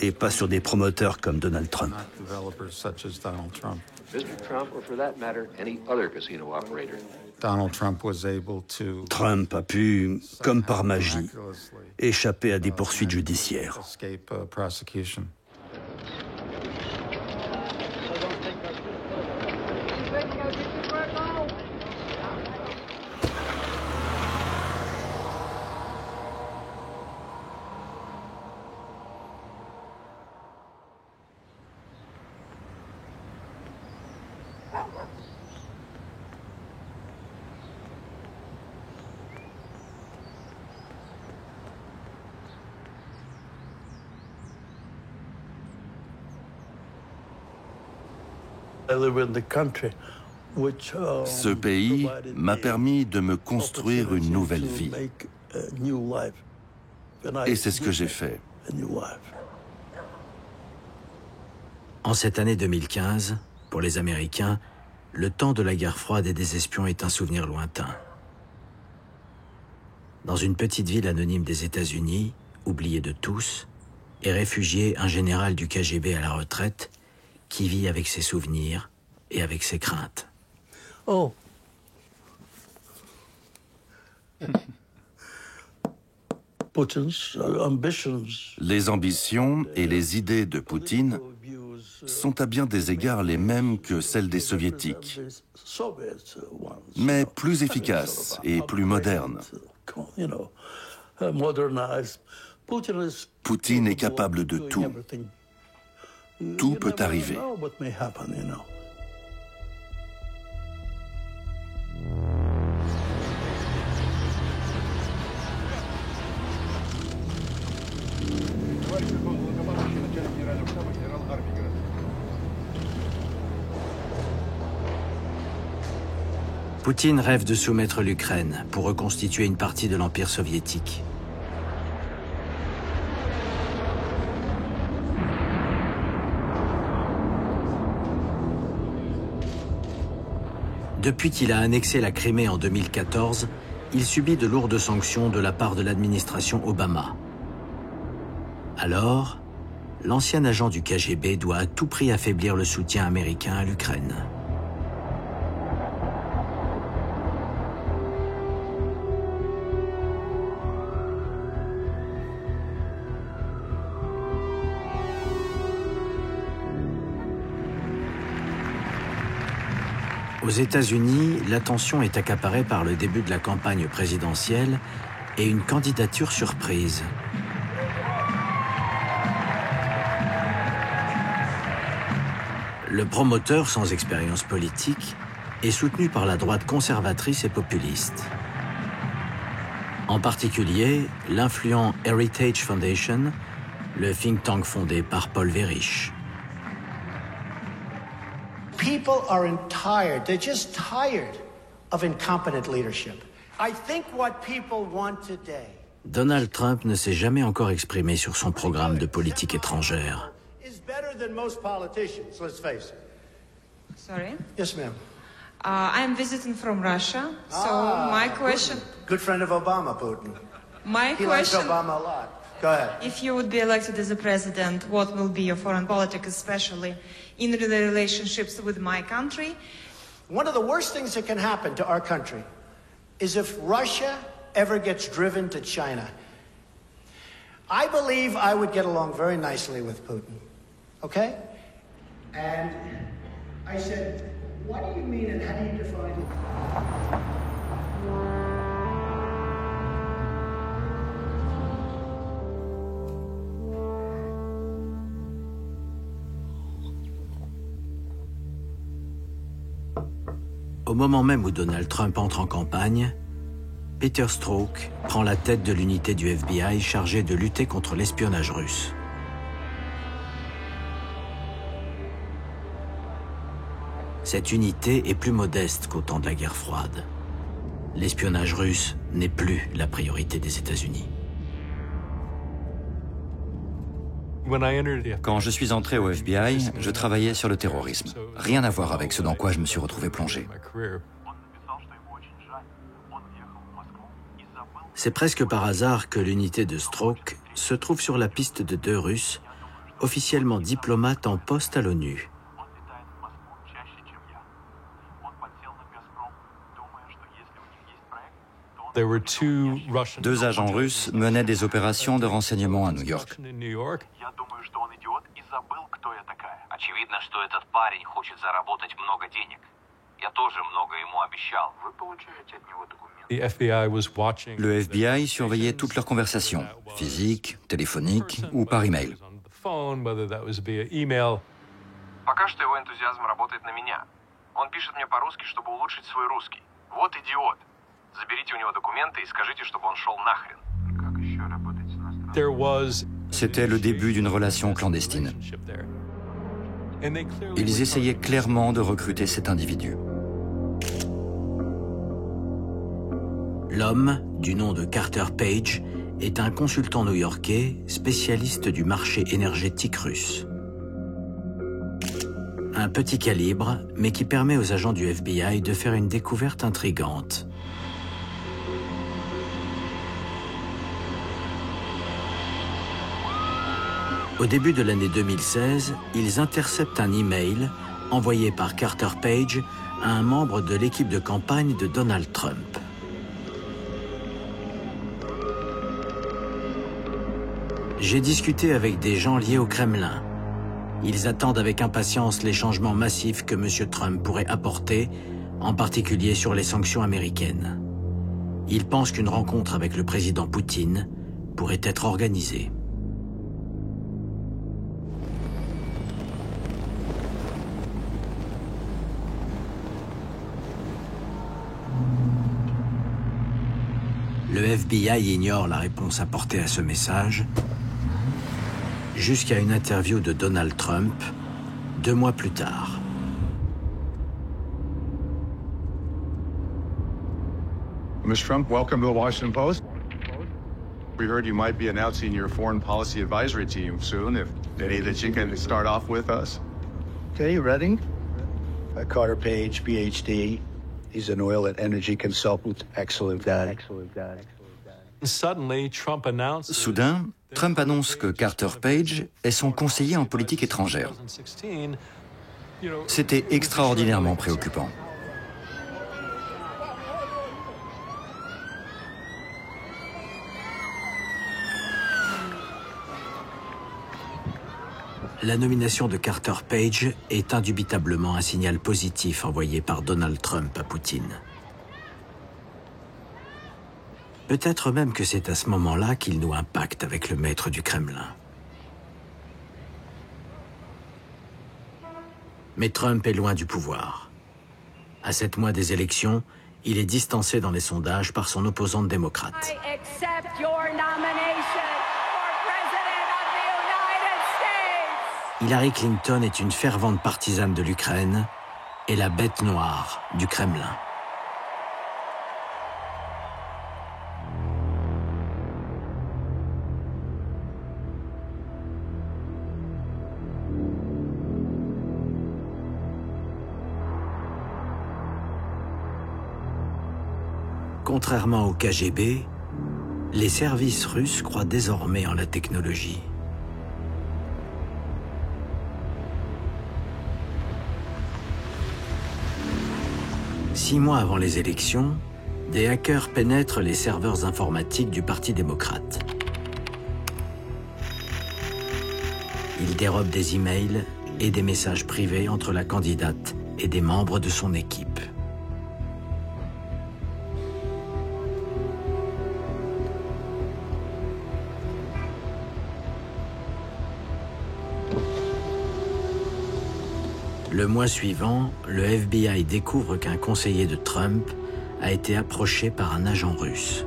et pas sur des promoteurs comme Donald Trump. Trump a pu, comme par magie, échapper à des poursuites judiciaires. Ce pays m'a permis de me construire une nouvelle vie. Et c'est ce que j'ai fait. En cette année 2015, pour les Américains, le temps de la guerre froide et des espions est un souvenir lointain. Dans une petite ville anonyme des États-Unis, oubliée de tous, est réfugié un général du KGB à la retraite qui vit avec ses souvenirs et avec ses craintes. Oh. Les ambitions et les idées de Poutine sont à bien des égards les mêmes que celles des soviétiques, mais plus efficaces et plus modernes. Poutine est capable de tout. Tout peut arriver. Poutine rêve de soumettre l'Ukraine pour reconstituer une partie de l'Empire soviétique. Depuis qu'il a annexé la Crimée en 2014, il subit de lourdes sanctions de la part de l'administration Obama. Alors, l'ancien agent du KGB doit à tout prix affaiblir le soutien américain à l'Ukraine. Aux États-Unis, l'attention est accaparée par le début de la campagne présidentielle et une candidature surprise. Le promoteur, sans expérience politique, est soutenu par la droite conservatrice et populiste. En particulier, l'influent Heritage Foundation, le think tank fondé par Paul Weyrich. People are tired. They're just tired of incompetent leadership. I think what people want today. Donald Trump ne s'est jamais encore exprimé sur son programme de politique étrangère. Is better than most politicians, let's face it. Sorry? Yes, ma'am. I'm visiting from Russia, so my question... Good friend of Obama, Putin. My He question... likes Obama a lot. Go ahead. If you would be elected as a president, what will be your foreign politics, especially in the relationships with my country? One of the worst things that can happen to our country is if Russia ever gets driven to China. I believe I would get along very nicely with Putin, okay? And I said, what do you mean and how do you define it? Au moment même où Donald Trump entre en campagne, Peter Strzok prend la tête de l'unité du FBI chargée de lutter contre l'espionnage russe. Cette unité est plus modeste qu'au temps de la guerre froide. L'espionnage russe n'est plus la priorité des États-Unis. Quand je suis entré au FBI, je travaillais sur le terrorisme. Rien à voir avec ce dans quoi je me suis retrouvé plongé. C'est presque par hasard que l'unité de Strzok se trouve sur la piste de deux Russes, officiellement diplomates en poste à l'ONU. Deux agents russes menaient des opérations de renseignement à New York. Очевидно, что этот парень хочет заработать много денег. Я тоже много ему обещал. Вы получаете от него документы. Le FBI surveillait toutes leurs conversations, physiques, téléphoniques ou par email. Пока что его энтузиазм работает на меня. Он пишет мне по-русски, чтобы улучшить свой русский. Вот идиот. Заберите у него документы и скажите, чтобы он шел нахрен. Как еще работать с иностранцами? C'était le début d'une relation clandestine. Ils essayaient clairement de recruter cet individu. L'homme, du nom de Carter Page, est un consultant new-yorkais spécialiste du marché énergétique russe. Un petit calibre, mais qui permet aux agents du FBI de faire une découverte intrigante. Au début de l'année 2016, ils interceptent un email envoyé par Carter Page à un membre de l'équipe de campagne de Donald Trump. J'ai discuté avec des gens liés au Kremlin. Ils attendent avec impatience les changements massifs que M. Trump pourrait apporter, en particulier sur les sanctions américaines. Ils pensent qu'une rencontre avec le président Poutine pourrait être organisée. Le FBI ignore la réponse apportée à ce message jusqu'à une interview de Donald Trump 2 mois plus tard. Mr. Trump, welcome to the Washington Post. We heard you might be announcing your foreign policy advisory team soon. If any that you can start off with us. Okay, ready? Carter Page, PhD. He's an oil and energy consultant. Excellent guy. Soudain, Trump annonce que Carter Page est son conseiller en politique étrangère. C'était extraordinairement préoccupant. La nomination de Carter Page est indubitablement un signal positif envoyé par Donald Trump à Poutine. Peut-être même que c'est à ce moment-là qu'il noue un pacte avec le maître du Kremlin. Mais Trump est loin du pouvoir. À 7 mois des élections, il est distancé dans les sondages par son opposante démocrate. Hillary Clinton est une fervente partisane de l'Ukraine et la bête noire du Kremlin. Contrairement au KGB, les services russes croient désormais en la technologie. 6 mois avant les élections, des hackers pénètrent les serveurs informatiques du Parti démocrate. Ils dérobent des emails et des messages privés entre la candidate et des membres de son équipe. Le mois suivant, le FBI découvre qu'un conseiller de Trump a été approché par un agent russe.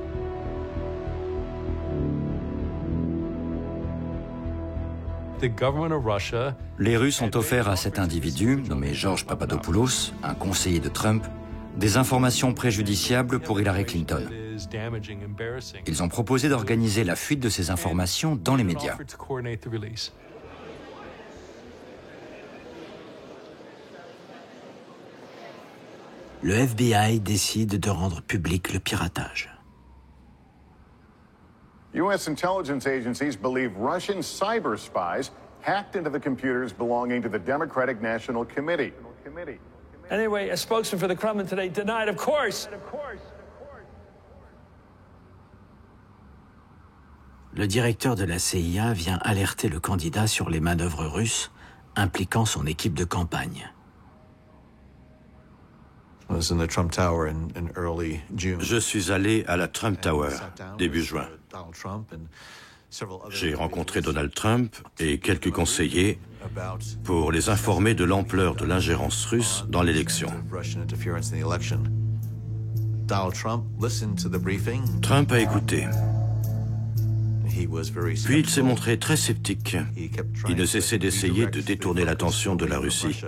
Les Russes ont offert à cet individu, nommé George Papadopoulos, un conseiller de Trump, des informations préjudiciables pour Hillary Clinton. Ils ont proposé d'organiser la fuite de ces informations dans les médias. Le FBI décide de rendre public le piratage. U.S. intelligence agencies believe Russian cyber spies hacked into the computers belonging to the Democratic National Committee. Anyway, a spokesman for the Kremlin today denied, of course. Le directeur de la CIA vient alerter le candidat sur les manœuvres russes impliquant son équipe de campagne. Je suis allé à la Trump Tower début juin. J'ai rencontré Donald Trump et quelques conseillers pour les informer de l'ampleur de l'ingérence russe dans l'élection. Trump a écouté. Puis il s'est montré très sceptique. Il ne cessait d'essayer de détourner l'attention de la Russie.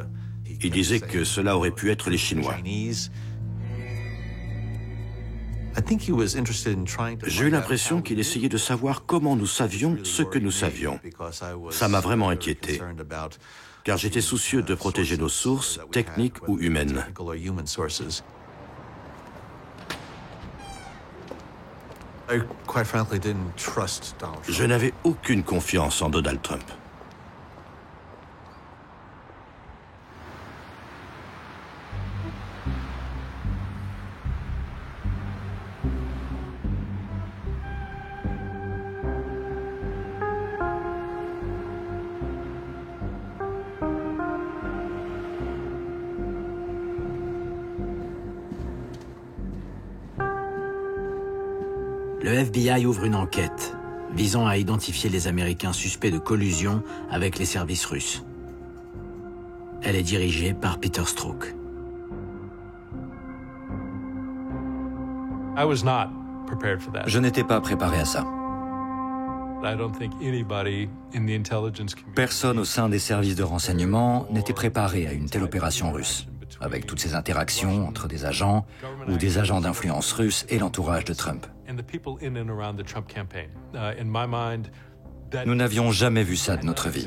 Il disait que cela aurait pu être les Chinois. J'ai eu l'impression qu'il essayait de savoir comment nous savions ce que nous savions. Ça m'a vraiment inquiété, car j'étais soucieux de protéger nos sources, techniques ou humaines. Je n'avais aucune confiance en Donald Trump. Le FBI ouvre une enquête visant à identifier les Américains suspects de collusion avec les services russes. Elle est dirigée par Peter Strzok. Je n'étais pas préparé à ça. Personne au sein des services de renseignement n'était préparé à une telle opération russe, avec toutes ces interactions entre des agents ou des agents d'influence russes et l'entourage de Trump. Nous n'avions jamais vu ça de notre vie.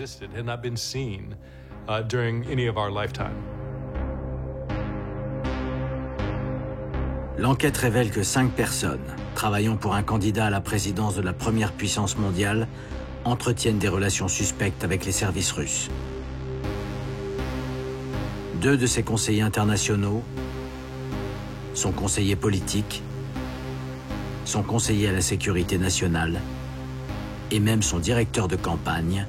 L'enquête révèle que 5 personnes, travaillant pour un candidat à la présidence de la première puissance mondiale, entretiennent des relations suspectes avec les services russes. 2 de ses conseillers internationaux, son conseiller politique, son conseiller à la sécurité nationale et même son directeur de campagne,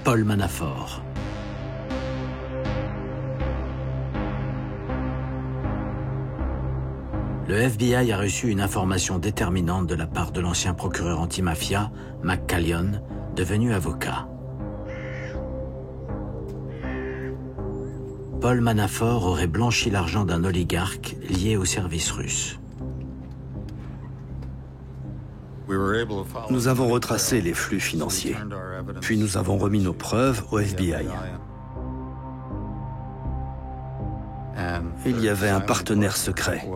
Paul Manafort. Le FBI a reçu une information déterminante de la part de l'ancien procureur antimafia, McCallion, devenu avocat. Paul Manafort aurait blanchi l'argent d'un oligarque lié au service russe. Nous avons retracé les flux financiers, puis nous avons remis nos preuves au FBI. Il y avait un partenaire secret,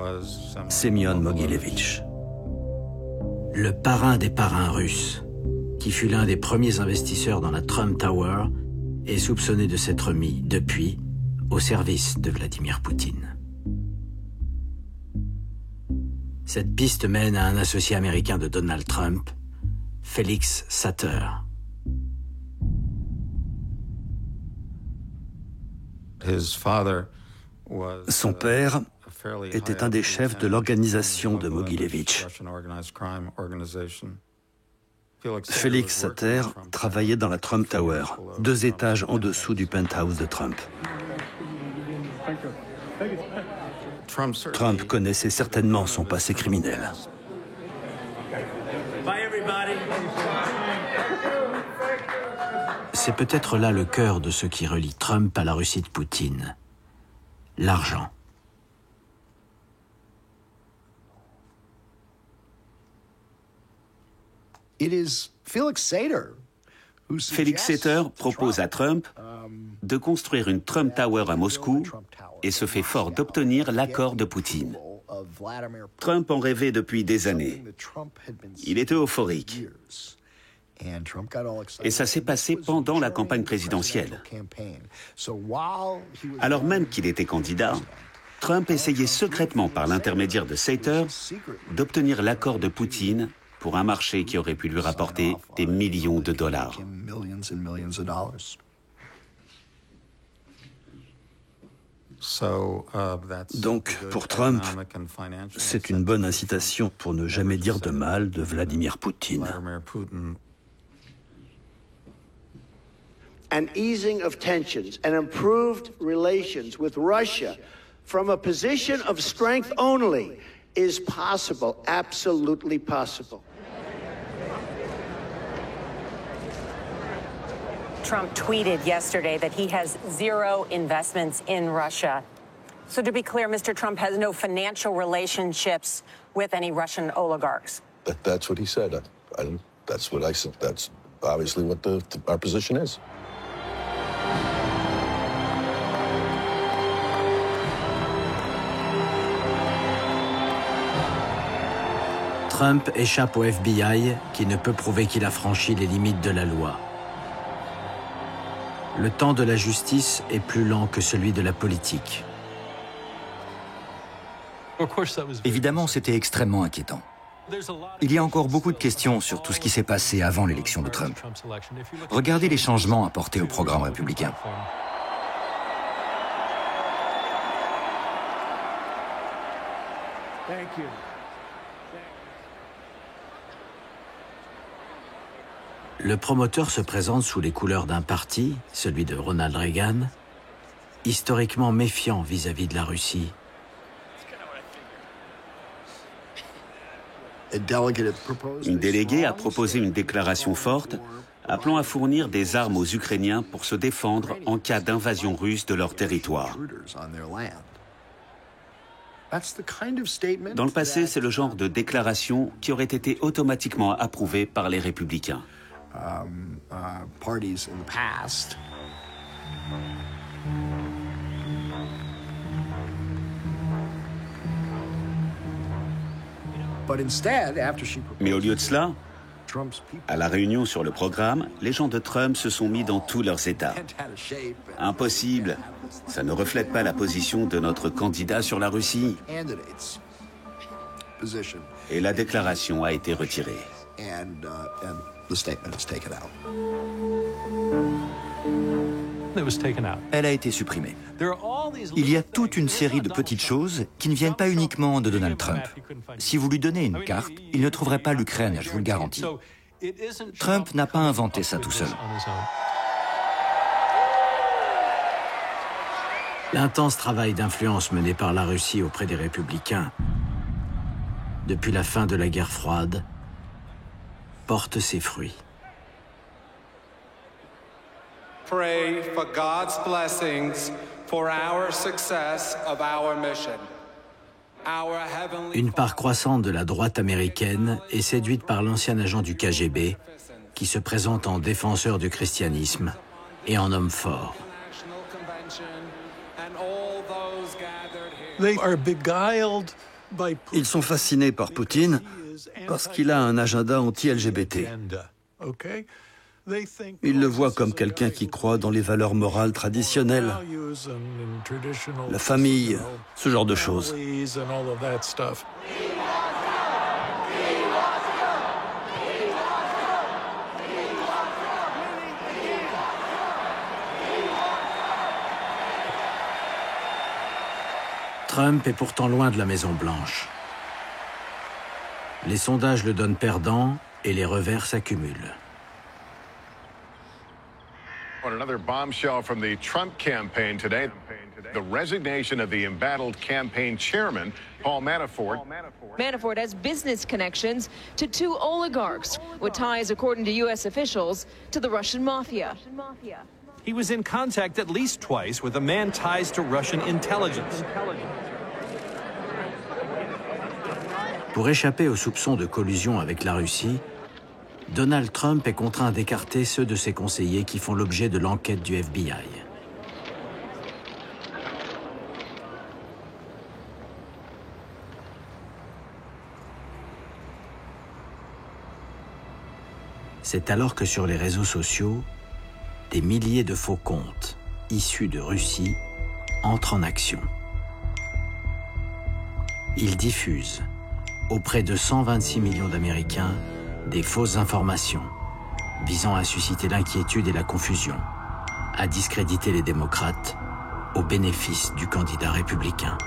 Semyon Mogilevich. Le parrain des parrains russes, qui fut l'un des premiers investisseurs dans la Trump Tower, est soupçonné de s'être mis, depuis, au service de Vladimir Poutine. Cette piste mène à un associé américain de Donald Trump, Felix Sater. Son père était un des chefs de l'organisation de Mogilevich. Félix Sater travaillait dans la Trump Tower, 2 étages en dessous du penthouse de Trump. Trump connaissait certainement son passé criminel. C'est peut-être là le cœur de ce qui relie Trump à la Russie de Poutine. L'argent. Félix Sater propose à Trump de construire une Trump Tower à Moscou et se fait fort d'obtenir l'accord de Poutine. Trump en rêvait depuis des années. Il était euphorique. Et ça s'est passé pendant la campagne présidentielle. Alors même qu'il était candidat, Trump essayait secrètement par l'intermédiaire de Sater d'obtenir l'accord de Poutine pour un marché qui aurait pu lui rapporter des millions de dollars. Donc, pour Trump, c'est une bonne incitation pour ne jamais dire de mal de Vladimir Poutine. An easing of tensions and improved relations with Russia from a position of strength only is possible, absolutely possible. Trump tweeted yesterday that he has 0 investments in Russia. So to be clear, Mr. Trump has no financial relationships with any Russian oligarchs. That's what he said. That's what I said. That's obviously what our position is. Trump échappe au FBI qui ne peut prouver qu'il a franchi les limites de la loi. Le temps de la justice est plus lent que celui de la politique. Évidemment, c'était extrêmement inquiétant. Il y a encore beaucoup de questions sur tout ce qui s'est passé avant l'élection de Trump. Regardez les changements apportés au programme républicain. Le promoteur se présente sous les couleurs d'un parti, celui de Ronald Reagan, historiquement méfiant vis-à-vis de la Russie. Une déléguée a proposé une déclaration forte appelant à fournir des armes aux Ukrainiens pour se défendre en cas d'invasion russe de leur territoire. Dans le passé, c'est le genre de déclaration qui aurait été automatiquement approuvée par les républicains. Mais au lieu de cela, à la réunion sur le programme, les gens de Trump se sont mis dans tous leurs états. Impossible, ça ne reflète pas la position de notre candidat sur la Russie. Et la déclaration a été retirée. Elle a été supprimée. Il y a toute une série de petites choses qui ne viennent pas uniquement de Donald Trump. Si vous lui donnez une carte, il ne trouverait pas l'Ukraine, je vous le garantis. Trump n'a pas inventé ça tout seul. L'intense travail d'influence mené par la Russie auprès des républicains depuis la fin de la guerre froide porte ses fruits. Pray for God's blessings for our success of our mission. Une part croissante de la droite américaine est séduite par l'ancien agent du KGB qui se présente en défenseur du christianisme et en homme fort. Ils sont fascinés par Poutine parce qu'il a un agenda anti-LGBT. Ils le voient comme quelqu'un qui croit dans les valeurs morales traditionnelles, la famille, ce genre de choses. Trump est pourtant loin de la Maison-Blanche. Les sondages le donnent perdant et les revers s'accumulent. On another bombshell from the Trump campaign today, the resignation of the embattled campaign chairman, Paul Manafort. Manafort has business connections to two oligarchs with ties, according to U.S. officials, to the Russian mafia. He was in contact at least twice with a man ties to Russian intelligence. Pour échapper aux soupçons de collusion avec la Russie, Donald Trump est contraint d'écarter ceux de ses conseillers qui font l'objet de l'enquête du FBI. C'est alors que sur les réseaux sociaux, des milliers de faux comptes issus de Russie entrent en action. Ils diffusent auprès de 126 millions d'Américains des fausses informations visant à susciter l'inquiétude et la confusion, à discréditer les démocrates au bénéfice du candidat républicain.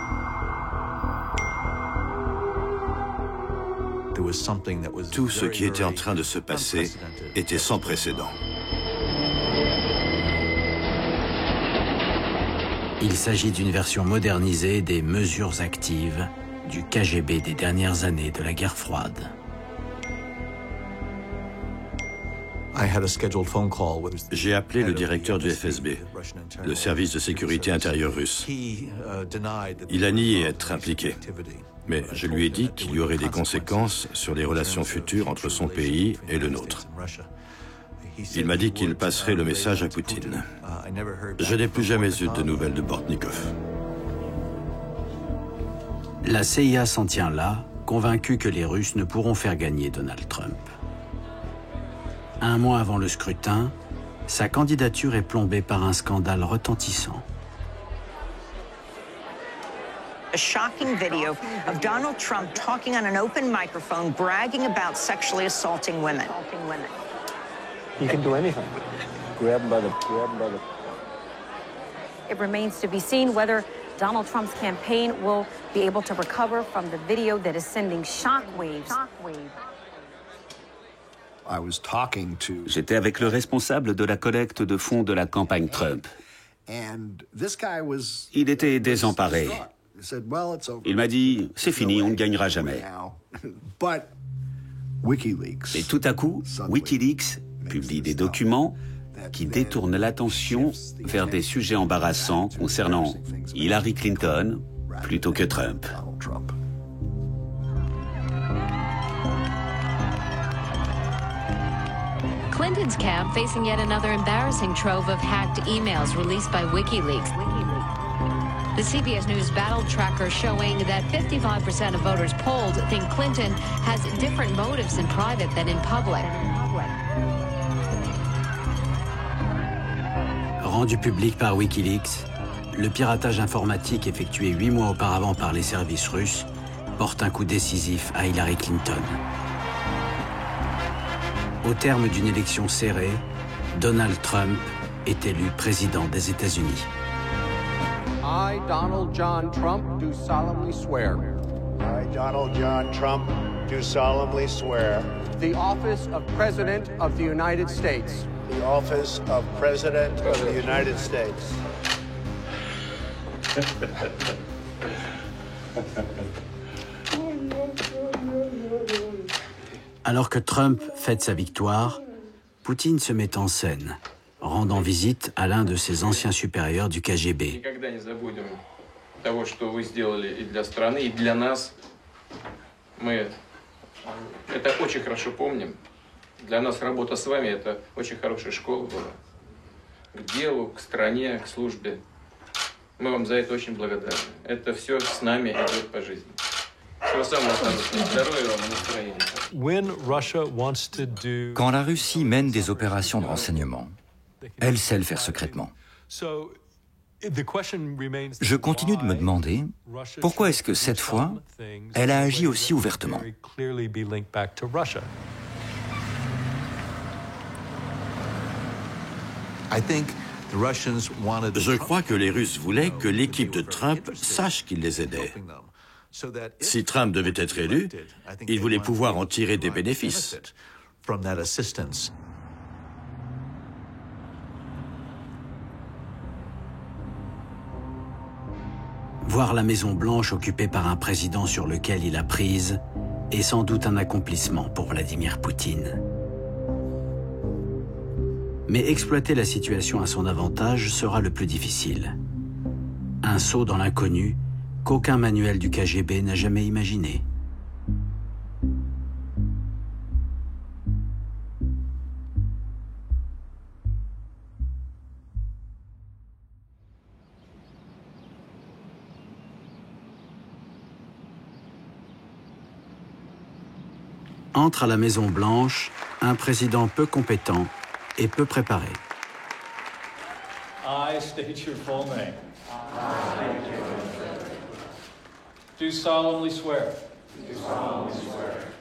Tout ce qui était en train de se passer était sans précédent. Il s'agit d'une version modernisée des mesures actives du KGB des dernières années de la guerre froide. J'ai appelé le directeur du FSB, le service de sécurité intérieure russe. Il a nié être impliqué, mais je lui ai dit qu'il y aurait des conséquences sur les relations futures entre son pays et le nôtre. Il m'a dit qu'il passerait le message à Poutine. Je n'ai plus jamais eu de nouvelles de Bortnikov. La CIA s'en tient là, convaincue que les Russes ne pourront faire gagner Donald Trump. Un mois avant le scrutin, sa candidature est plombée par un scandale retentissant. A shocking video of Donald Trump talking on an open microphone, bragging about sexually assaulting women. You can do anything. Grab them by the... It remains to be seen whether Donald Trump's campaign will be able to recover from the video that is sending shockwaves. J'étais avec le responsable de la collecte de fonds de la campagne Trump. Il était désemparé. Il m'a dit, c'est fini, on ne gagnera jamais. Et tout à coup, Wikileaks publie des documents qui détournent l'attention vers des sujets embarrassants concernant Hillary Clinton plutôt que Trump. Clinton's camp facing yet another embarrassing trove of hacked emails released by WikiLeaks. The CBS News battle tracker showing that 55% of voters polled think Clinton has different motives in private than in public. Rendu public par Wikileaks, le piratage informatique effectué 8 mois auparavant par les services russes porte un coup décisif à Hillary Clinton. Au terme d'une élection serrée, Donald Trump est élu président des États-Unis. I, Donald John Trump, do solemnly swear. I, Donald John Trump, do solemnly swear. The office of President of the United States. The office of President of the United States. Alors que Trump fête sa victoire, Poutine se met en scène, rendant visite à l'un de ses anciens supérieurs du KGB. Для нас работа с вами – это очень хорошая школа была. К делу, к стране, к службе. Мы вам за это очень благодарны. Это все с нами идет по жизни. Всего самого хорошего. Здоровья вам и настроения. Quand la Russie mène des opérations de renseignement, elle sait le faire secrètement. Je continue de me demander pourquoi est-ce que cette fois, elle a agi aussi ouvertement. Je crois que les Russes voulaient que l'équipe de Trump sache qu'il les aidait. Si Trump devait être élu, il voulait pouvoir en tirer des bénéfices. Voir la Maison-Blanche occupée par un président sur lequel il a prise est sans doute un accomplissement pour Vladimir Poutine. Mais exploiter la situation à son avantage sera le plus difficile. Un saut dans l'inconnu qu'aucun manuel du KGB n'a jamais imaginé. Entre à la Maison-Blanche un président peu compétent et peu préparé. I state your full name. Do solemnly swear.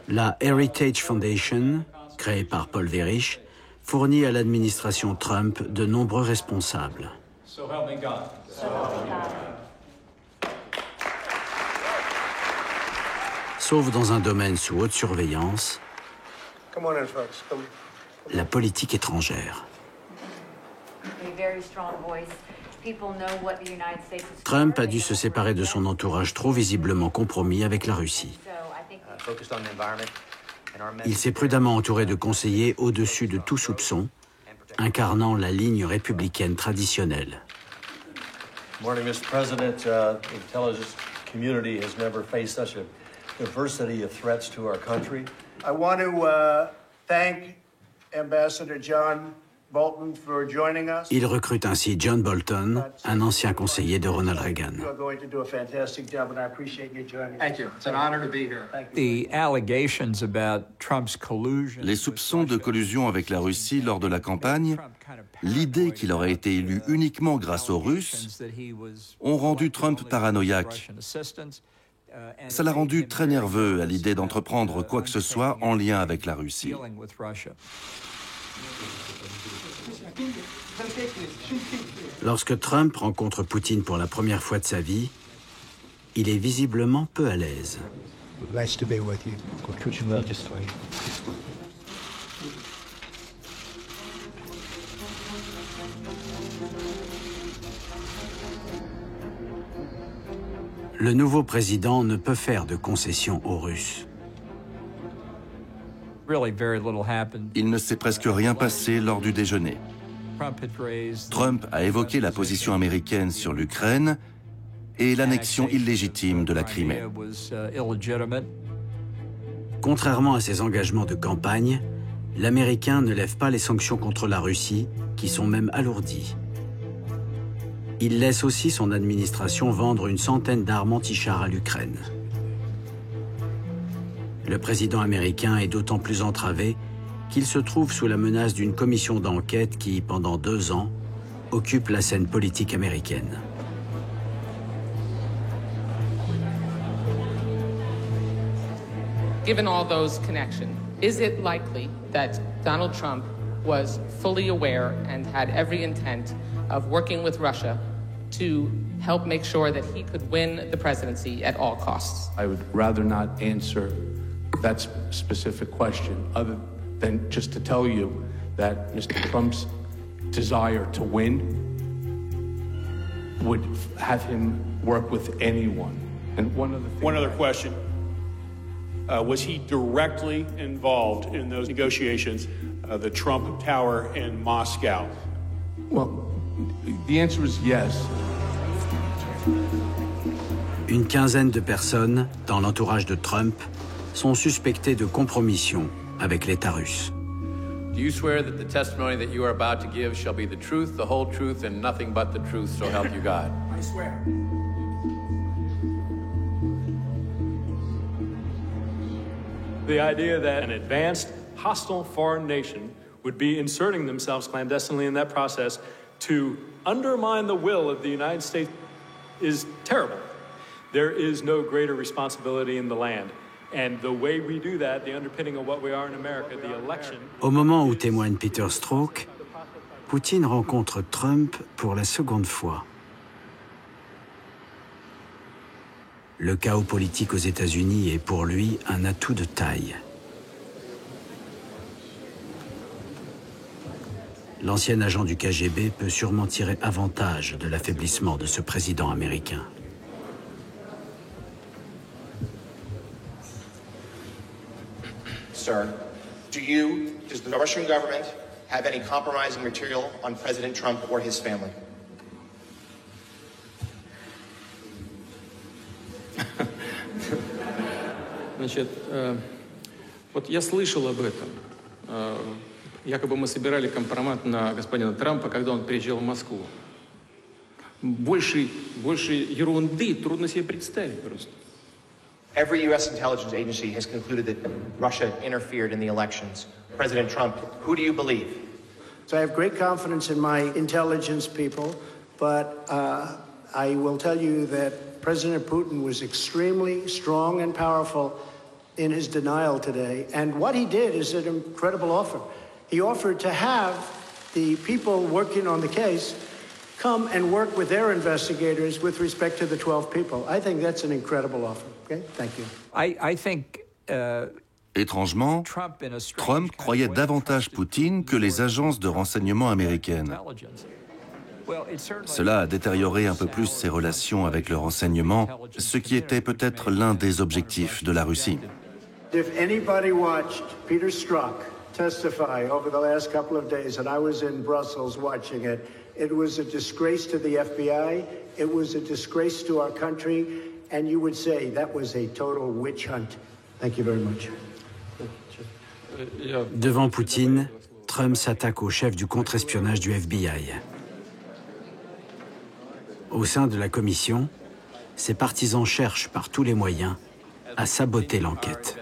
La Heritage Foundation, créée par Paul Weyrich, fournit à l'administration Trump de nombreux responsables. So help me God. Sauf dans un domaine sous haute surveillance, la politique étrangère. Trump a dû se séparer de son entourage trop visiblement compromis avec la Russie. Il s'est prudemment entouré de conseillers au-dessus de tout soupçon, incarnant la ligne républicaine traditionnelle. Morning, Mr. President. The intelligence community has never faced such a diversity of threats to our country. I want to thank Ambassador John Bolton for joining us. Il recrute ainsi John Bolton, un ancien conseiller de Ronald Reagan. You are going to do a fantastic job, and I appreciate you joining. Thank you. It's an honor to be here. The allegations about Trump's collusion. Les soupçons de collusion avec la Russie lors de la campagne, l'idée qu'il aurait été élu uniquement grâce aux Russes, ont rendu Trump paranoïaque. Ça l'a rendu très nerveux à l'idée d'entreprendre quoi que ce soit en lien avec la Russie. Lorsque Trump rencontre Poutine pour la première fois de sa vie, il est visiblement peu à l'aise. Nice to be with you. Le nouveau président ne peut faire de concessions aux Russes. Il ne s'est presque rien passé lors du déjeuner. Trump a évoqué la position américaine sur l'Ukraine et l'annexion illégitime de la Crimée. Contrairement à ses engagements de campagne, l'Américain ne lève pas les sanctions contre la Russie, qui sont même alourdies. Il laisse aussi son administration vendre une centaine d'armes anti-chars à l'Ukraine. Le président américain est d'autant plus entravé qu'il se trouve sous la menace d'une commission d'enquête qui, pendant 2 ans, occupe la scène politique américaine. Given all those connections, is it likely that Donald Trump was fully aware and had every intent of working with Russia to help make sure that he could win the presidency at all costs? I would rather not answer that specific question other than just to tell you that Mr. Trump's desire to win would have him work with anyone. And one other question. Was he directly involved in those negotiations, the Trump Tower in Moscow? Well, the answer is yes. Une quinzaine de personnes dans l'entourage de Trump sont suspectées de compromission avec l'État russe. Do you swear that the testimony that you are about to give shall be the truth, the whole truth, and nothing but the truth, so help you God? I swear. The idea that an advanced, hostile foreign nation would be inserting themselves clandestinely in that process to undermine the will of the United States is terrible. There is no greater responsibility in the land. And the way we do that, the underpinning of what we are in America, the election... Au moment où témoigne Peter Strzok, Poutine rencontre Trump pour la seconde fois. Le chaos politique aux États-Unis est pour lui un atout de taille. L'ancien agent du KGB peut sûrement tirer avantage de l'affaiblissement de ce président américain. Sir, does the Russian government have any compromising material on President Trump or his family? Значит, вот я слышал об этом. Якобы мы собирали компромат на господина Трампа, когда он приезжал в Москву. Больше ерунды трудно себе представить просто. Every U.S. intelligence agency has concluded that Russia interfered in the elections. President Trump, who do you believe? So I have great confidence in my intelligence people, but I will tell you that President Putin was extremely strong and powerful in his denial today. And what he did is an incredible offer. He offered to have the people working on the case come and work with their investigators with respect to the 12 people. I think that's an incredible offer. Okay? Thank you. I think Étrangement, Trump croyait davantage Poutine que les agences de renseignement américaines. Cela a détérioré un peu plus ses relations avec le renseignement, ce qui était peut-être l'un des objectifs de la Russie. If anybody watched Peter Strzok testify over the last couple of days, and I was in Brussels watching it, it was a disgrace to the FBI, it was a disgrace to our country, and you would say that was a total witch hunt. Thank you very much. Devant Poutine, Trump s'attaque au chef du contre-espionnage du FBI. Au sein de la commission, ses partisans cherchent par tous les moyens à saboter l'enquête.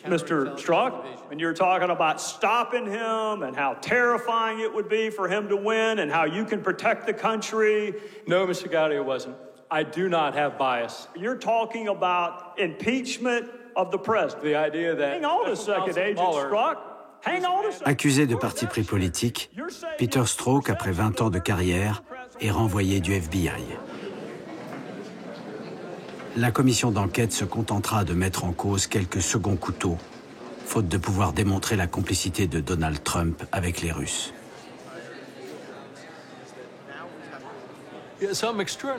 Mr. Strzok, and you're talking about stopping him and how terrifying it would be for him to win and how you can protect the country. No, Mr. Gowdy, it wasn't. I do not have bias. You're talking about impeachment of the president. The idea that... Hang on a second, Agent Strzok. Hang on a second. Accusé de parti pris politique, Peter Strzok, après 20 ans de carrière, est renvoyé du FBI. La commission d'enquête se contentera de mettre en cause quelques seconds couteaux, faute de pouvoir démontrer la complicité de Donald Trump avec les Russes.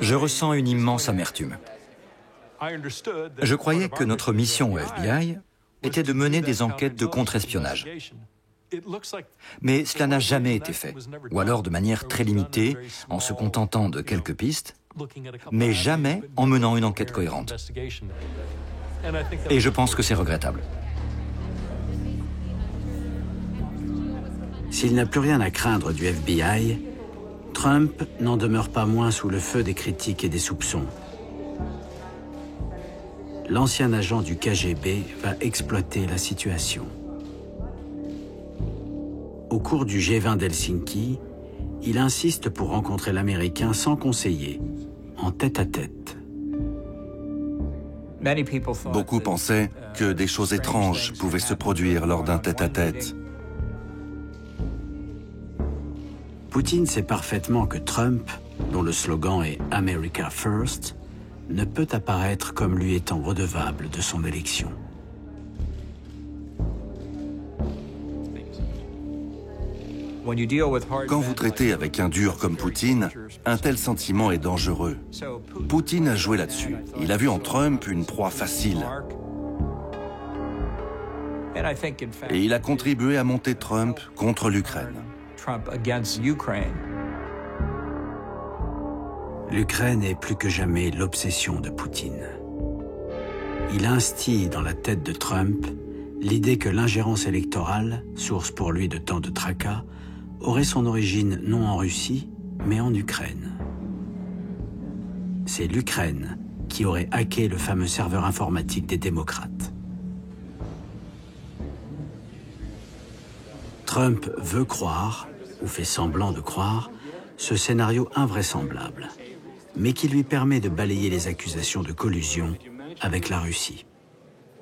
Je ressens une immense amertume. Je croyais que notre mission au FBI était de mener des enquêtes de contre-espionnage. Mais cela n'a jamais été fait, ou alors de manière très limitée, en se contentant de quelques pistes, mais jamais en menant une enquête cohérente. Et je pense que c'est regrettable. S'il n'a plus rien à craindre du FBI, Trump n'en demeure pas moins sous le feu des critiques et des soupçons. L'ancien agent du KGB va exploiter la situation. Au cours du G20 d'Helsinki, il insiste pour rencontrer l'Américain sans conseiller, en tête-à-tête. Beaucoup pensaient que des choses étranges pouvaient se produire lors d'un tête-à-tête. Poutine sait parfaitement que Trump, dont le slogan est « America First », ne peut apparaître comme lui étant redevable de son élection. Quand vous traitez avec un dur comme Poutine, un tel sentiment est dangereux. Poutine a joué là-dessus. Il a vu en Trump une proie facile. Et il a contribué à monter Trump contre l'Ukraine. L'Ukraine est plus que jamais l'obsession de Poutine. Il instille dans la tête de Trump l'idée que l'ingérence électorale, source pour lui de tant de tracas, aurait son origine non en Russie, mais en Ukraine. C'est l'Ukraine qui aurait hacké le fameux serveur informatique des démocrates. Trump veut croire, ou fait semblant de croire, ce scénario invraisemblable, mais qui lui permet de balayer les accusations de collusion avec la Russie.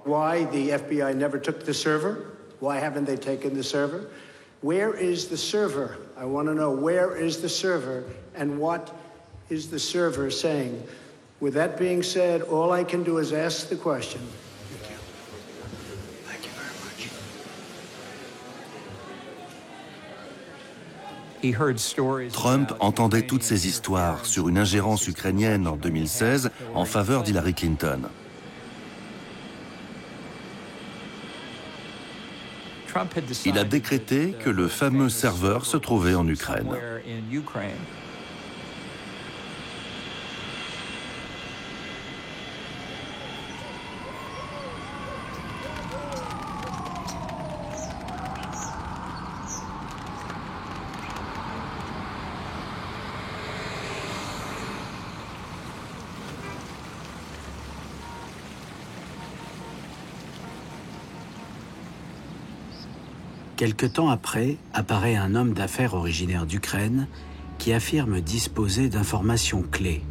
Why the FBI never took the server? Why haven't they taken the server? Where is the server? I want to know where is the server and what is the server saying? With that being said, all I can do is ask the question. Thank you. Thank you very much. Trump entendait toutes ces histoires sur une ingérence ukrainienne en 2016 en faveur d'Hillary Clinton. Il a décrété que le fameux serveur se trouvait en Ukraine. Quelque temps après, apparaît un homme d'affaires originaire d'Ukraine qui affirme disposer d'informations clés.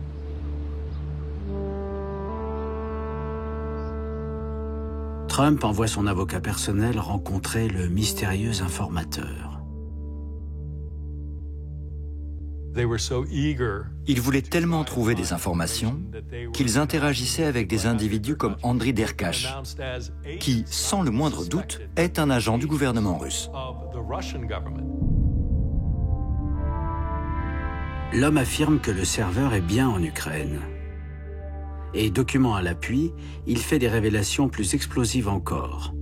Trump envoie son avocat personnel rencontrer le mystérieux informateur. Ils voulaient tellement trouver des informations qu'ils interagissaient avec des individus comme Andriy Derkach, qui, sans le moindre doute, est un agent du gouvernement russe. L'homme affirme que le serveur est bien en Ukraine. Et document à l'appui, il fait des révélations plus explosives encore.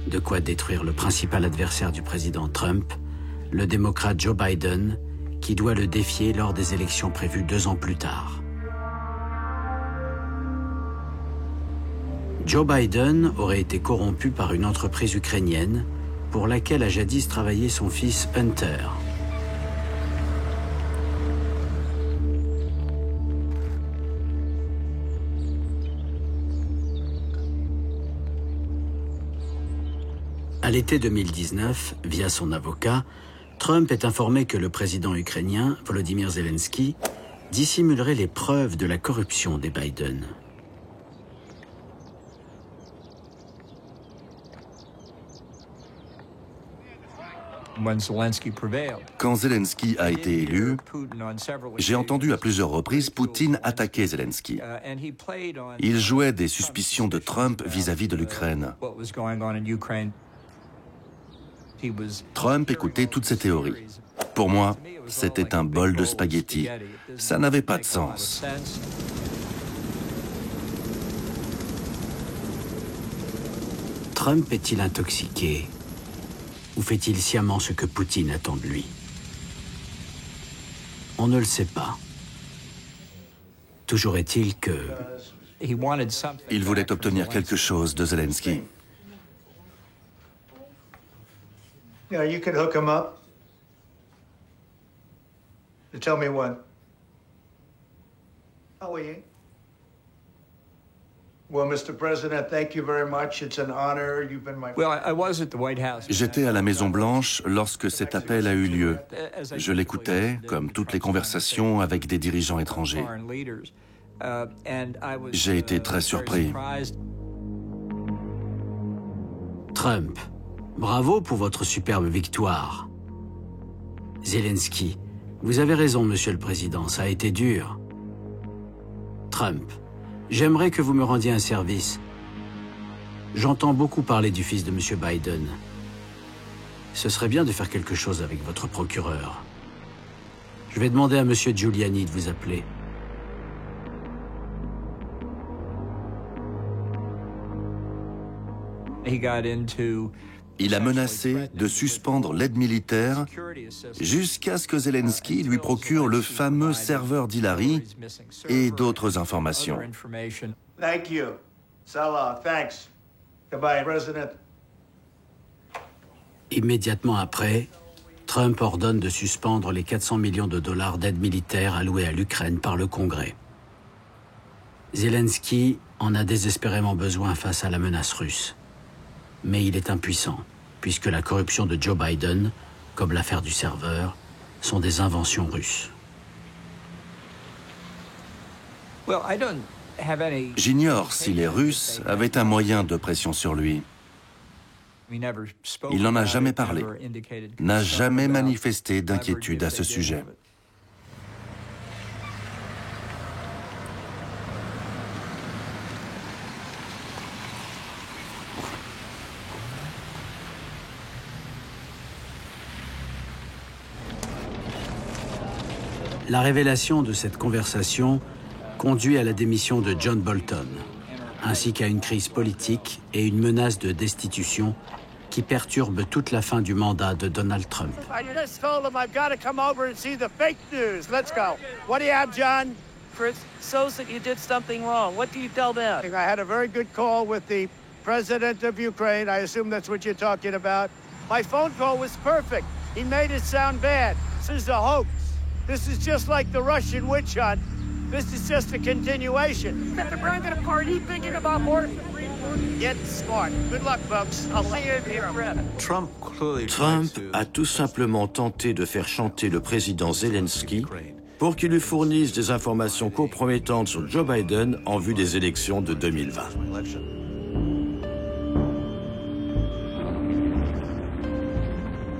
De quoi détruire le principal adversaire du président Trump, le démocrate Joe Biden, qui doit le défier lors des élections prévues 2 ans plus tard. Joe Biden aurait été corrompu par une entreprise ukrainienne pour laquelle a jadis travaillé son fils Hunter. À l'été 2019, via son avocat, Trump est informé que le président ukrainien, Volodymyr Zelensky, dissimulerait les preuves de la corruption des Biden. Quand Zelensky a été élu, j'ai entendu à plusieurs reprises Poutine attaquer Zelensky. Il jouait des suspicions de Trump vis-à-vis de l'Ukraine. Trump écoutait toutes ces théories. Pour moi, c'était un bol de spaghettis. Ça n'avait pas de sens. Trump est-il intoxiqué? Ou fait-il sciemment ce que Poutine attend de lui? On ne le sait pas. Toujours est-il que... Il voulait obtenir quelque chose de Zelensky. Yeah, you could hook him up. Tell me what. How are you? Well, Mr. President, thank you very much. It's an honor. You've been my... J'étais à la Maison-Blanche lorsque cet appel a eu lieu. Je l'écoutais, comme toutes les conversations avec des dirigeants étrangers. J'ai été très surpris. Trump, bravo pour votre superbe victoire. Zelensky, vous avez raison, Monsieur le Président, ça a été dur. Trump, j'aimerais que vous me rendiez un service. J'entends beaucoup parler du fils de Monsieur Biden. Ce serait bien de faire quelque chose avec votre procureur. Je vais demander à Monsieur Giuliani de vous appeler. Il a menacé de suspendre l'aide militaire jusqu'à ce que Zelensky lui procure le fameux serveur d'Hillary et d'autres informations. Thank you. Salah, thanks. Goodbye, President. Immédiatement après, Trump ordonne de suspendre les 400 millions de dollars d'aide militaire alloués à l'Ukraine par le Congrès. Zelensky en a désespérément besoin face à la menace russe. Mais il est impuissant, puisque la corruption de Joe Biden, comme l'affaire du serveur, sont des inventions russes. J'ignore si les Russes avaient un moyen de pression sur lui. Il n'en a jamais parlé, n'a jamais manifesté d'inquiétude à ce sujet. La révélation de cette conversation conduit à la démission de John Bolton, ainsi qu'à une crise politique et une menace de destitution qui perturbe toute la fin du mandat de Donald Trump. I just told him I've got to come over and see the fake news. Let's go. What do you have, John? Chris shows that you did something wrong. What do you tell them? I had a very good call with the president of Ukraine. I assume that's what you're talking about. My phone call was perfect. He made it sound bad. This is a hoax. This is just like the Russian witch hunt. This is just a continuation. At the Brandon party, thinking about more. Get smart. Good luck, folks. I'll see you here. Trump a tout simplement tenté de faire chanter le président Zelensky pour qu'il lui fournisse des informations compromettantes sur Joe Biden en vue des élections de 2020.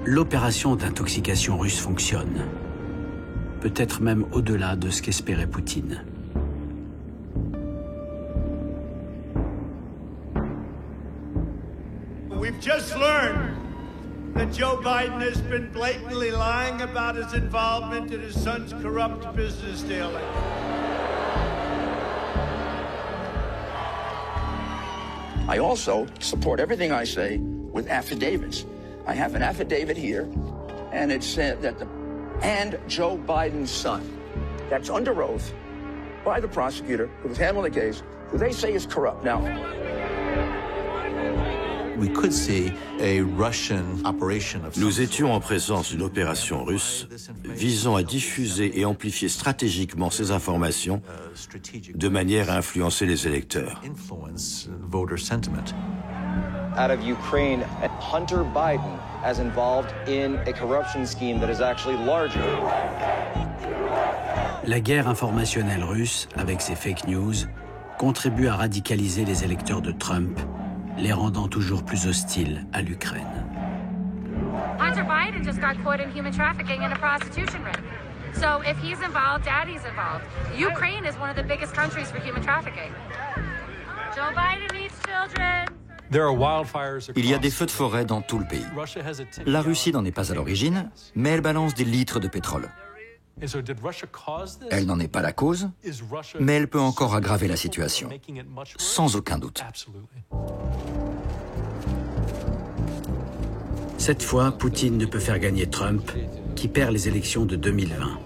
L'opération d'intoxication russe fonctionne. Peut-être même au-delà de ce qu'espérait Poutine. We've just learned that Joe Biden has been blatantly lying about his involvement in his son's corrupt business dealing. I also support everything I say with affidavits. I have an affidavit here, and it said that and Joe Biden's son, that's under oath by the prosecutor who was handling the case, who they say is corrupt. Now, nous étions en présence d'une opération russe visant à diffuser et amplifier stratégiquement ces informations de manière à influencer les électeurs. Out of Ukraine, Hunter Biden as involved in a corruption scheme that is actually larger. La guerre informationnelle russe, avec ses fake news, contribue à radicaliser les électeurs de Trump, les rendant toujours plus hostiles à l'Ukraine. Hunter Biden just got caught in human trafficking and a prostitution ring. So if he's involved, Daddy's involved. Ukraine is one of the biggest countries for human trafficking. Joe Biden needs children. Il y a des feux de forêt dans tout le pays. La Russie n'en est pas à l'origine, mais elle balance des litres de pétrole. Elle n'en est pas la cause, mais elle peut encore aggraver la situation, sans aucun doute. Cette fois, Poutine ne peut faire gagner Trump, qui perd les élections de 2020.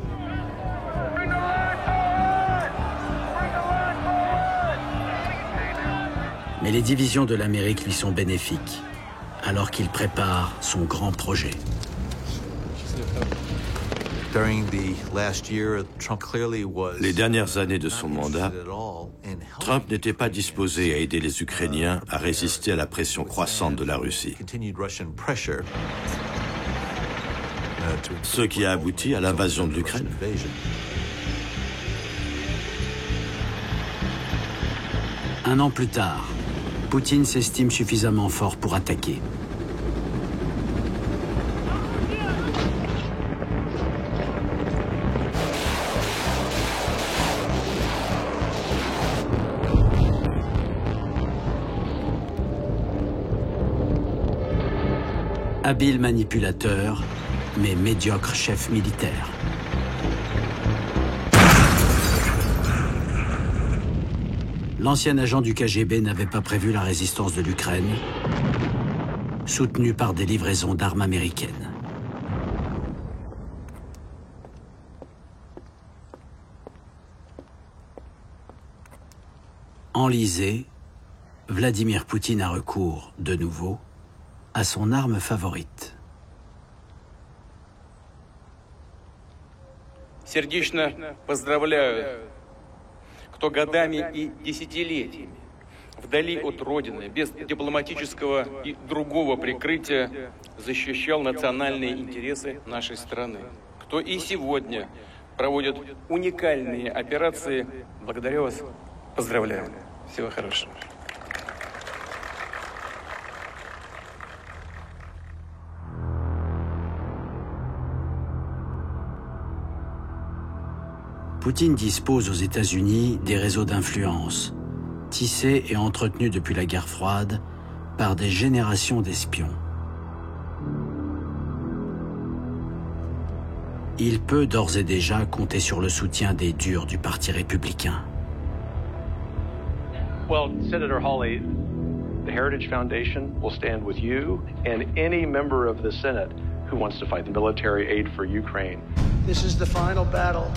Mais les divisions de l'Amérique lui sont bénéfiques, alors qu'il prépare son grand projet. Les dernières années de son mandat, Trump n'était pas disposé à aider les Ukrainiens à résister à la pression croissante de la Russie. Ce qui a abouti à l'invasion de l'Ukraine. Un an plus tard, Poutine s'estime suffisamment fort pour attaquer. Habile manipulateur, mais médiocre chef militaire. L'ancien agent du KGB n'avait pas prévu la résistance de l'Ukraine, soutenue par des livraisons d'armes américaines. Enlisé, Vladimir Poutine a recours, de nouveau, à son arme favorite. Сердечно поздравляю, кто годами и десятилетиями вдали от Родины, без дипломатического и другого прикрытия защищал национальные интересы нашей страны, кто и сегодня проводит уникальные операции. Благодарю вас. Поздравляю. Всего хорошего. Poutine dispose aux États-Unis des réseaux d'influence, tissés et entretenus depuis la guerre froide par des générations d'espions. Il peut d'ores et déjà compter sur le soutien des durs du Parti républicain. Well, Senator Hawley, the Heritage Foundation will stand with you and any member of the Senate who wants to fight the military aid for Ukraine. This is the final battle.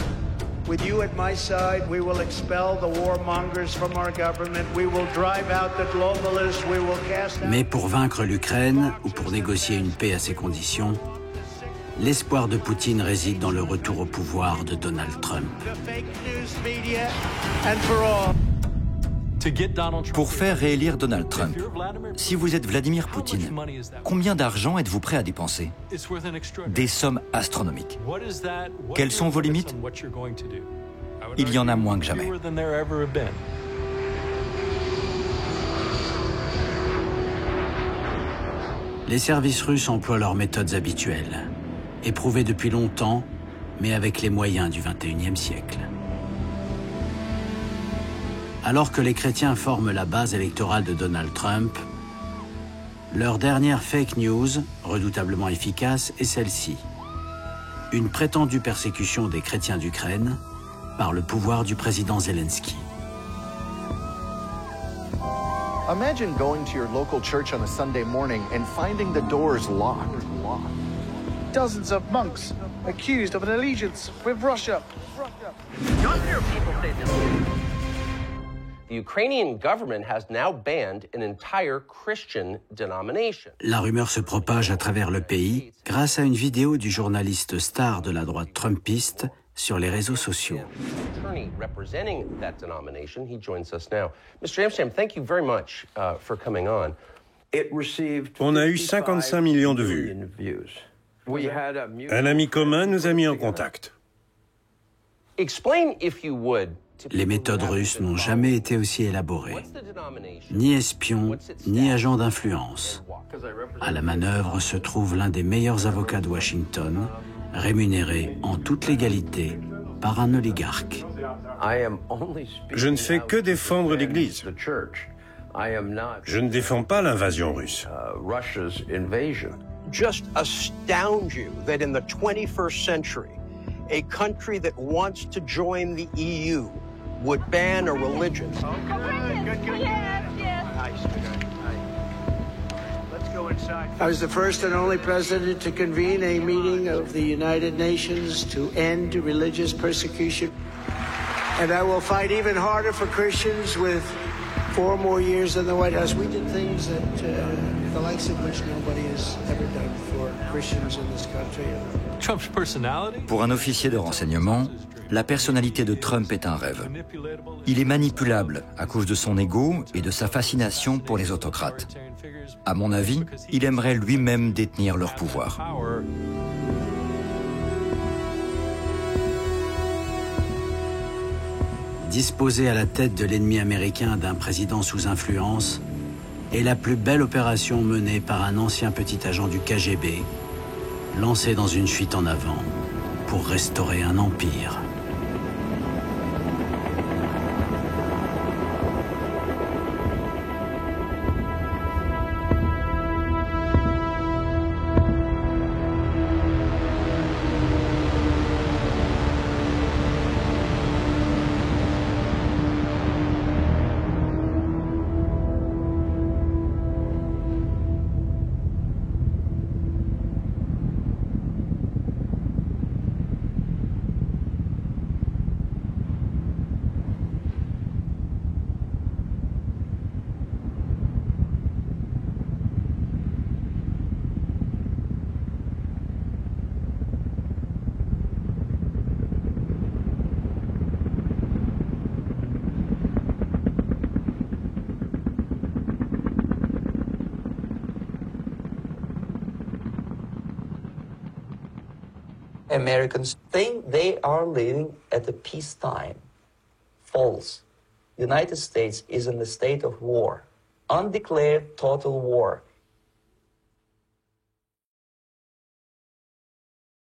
With you at my side, we will expel the warmongers from our government. We will drive out the globalists. We will cast out... Mais pour vaincre l'Ukraine, ou pour négocier une paix à ses conditions, l'espoir de Poutine réside dans le retour au pouvoir de Donald Trump. Pour faire réélire Donald Trump, si vous êtes Vladimir Poutine, combien d'argent êtes-vous prêt à dépenser? Des sommes astronomiques. Quelles sont vos limites? Il y en a moins que jamais. Les services russes emploient leurs méthodes habituelles, éprouvées depuis longtemps, mais avec les moyens du XXIe siècle. Alors que les chrétiens forment la base électorale de Donald Trump, leur dernière fake news, redoutablement efficace, est celle-ci. Une prétendue persécution des chrétiens d'Ukraine par le pouvoir du président Zelensky. Imagine going to your local church on a Sunday morning and finding the doors locked. Dozens of monks accused of an allegiance with Russia. You'll hear people say this. The Ukrainian government has now banned an entire Christian denomination. La rumeur se propage à travers le pays grâce à une vidéo du journaliste star de la droite trumpiste sur les réseaux sociaux. Attorney representing that denomination, he joins us now. Mr. Amsterdam, thank you very much for coming on. On a eu 55 millions de vues. Un ami commun nous a mis en contact. Explain, if you would. Les méthodes russes n'ont jamais été aussi élaborées. Ni espions, ni agents d'influence. À la manœuvre se trouve l'un des meilleurs avocats de Washington, rémunéré en toute légalité par un oligarque. Je ne fais que défendre l'Église. Je ne défends pas l'invasion russe. Just astound you that in the 21st century, a country that wants to join the EU would ban a religion. I was the first and only president to convene a meeting of the United Nations to end religious persecution. And I will fight even harder for Christians with 4 more years in the White House. We did things that the likes of which nobody has ever done for Christians in this country. Pour un officier de renseignement, la personnalité de Trump est un rêve. Il est manipulable à cause de son ego et de sa fascination pour les autocrates. À mon avis, il aimerait lui-même détenir leur pouvoir. Disposer à la tête de l'ennemi américain d'un président sous influence est la plus belle opération menée par un ancien petit agent du KGB, lancé dans une fuite en avant pour restaurer un empire. Americans think they are living at the peacetime. False. United States is in a state of war, undeclared total war.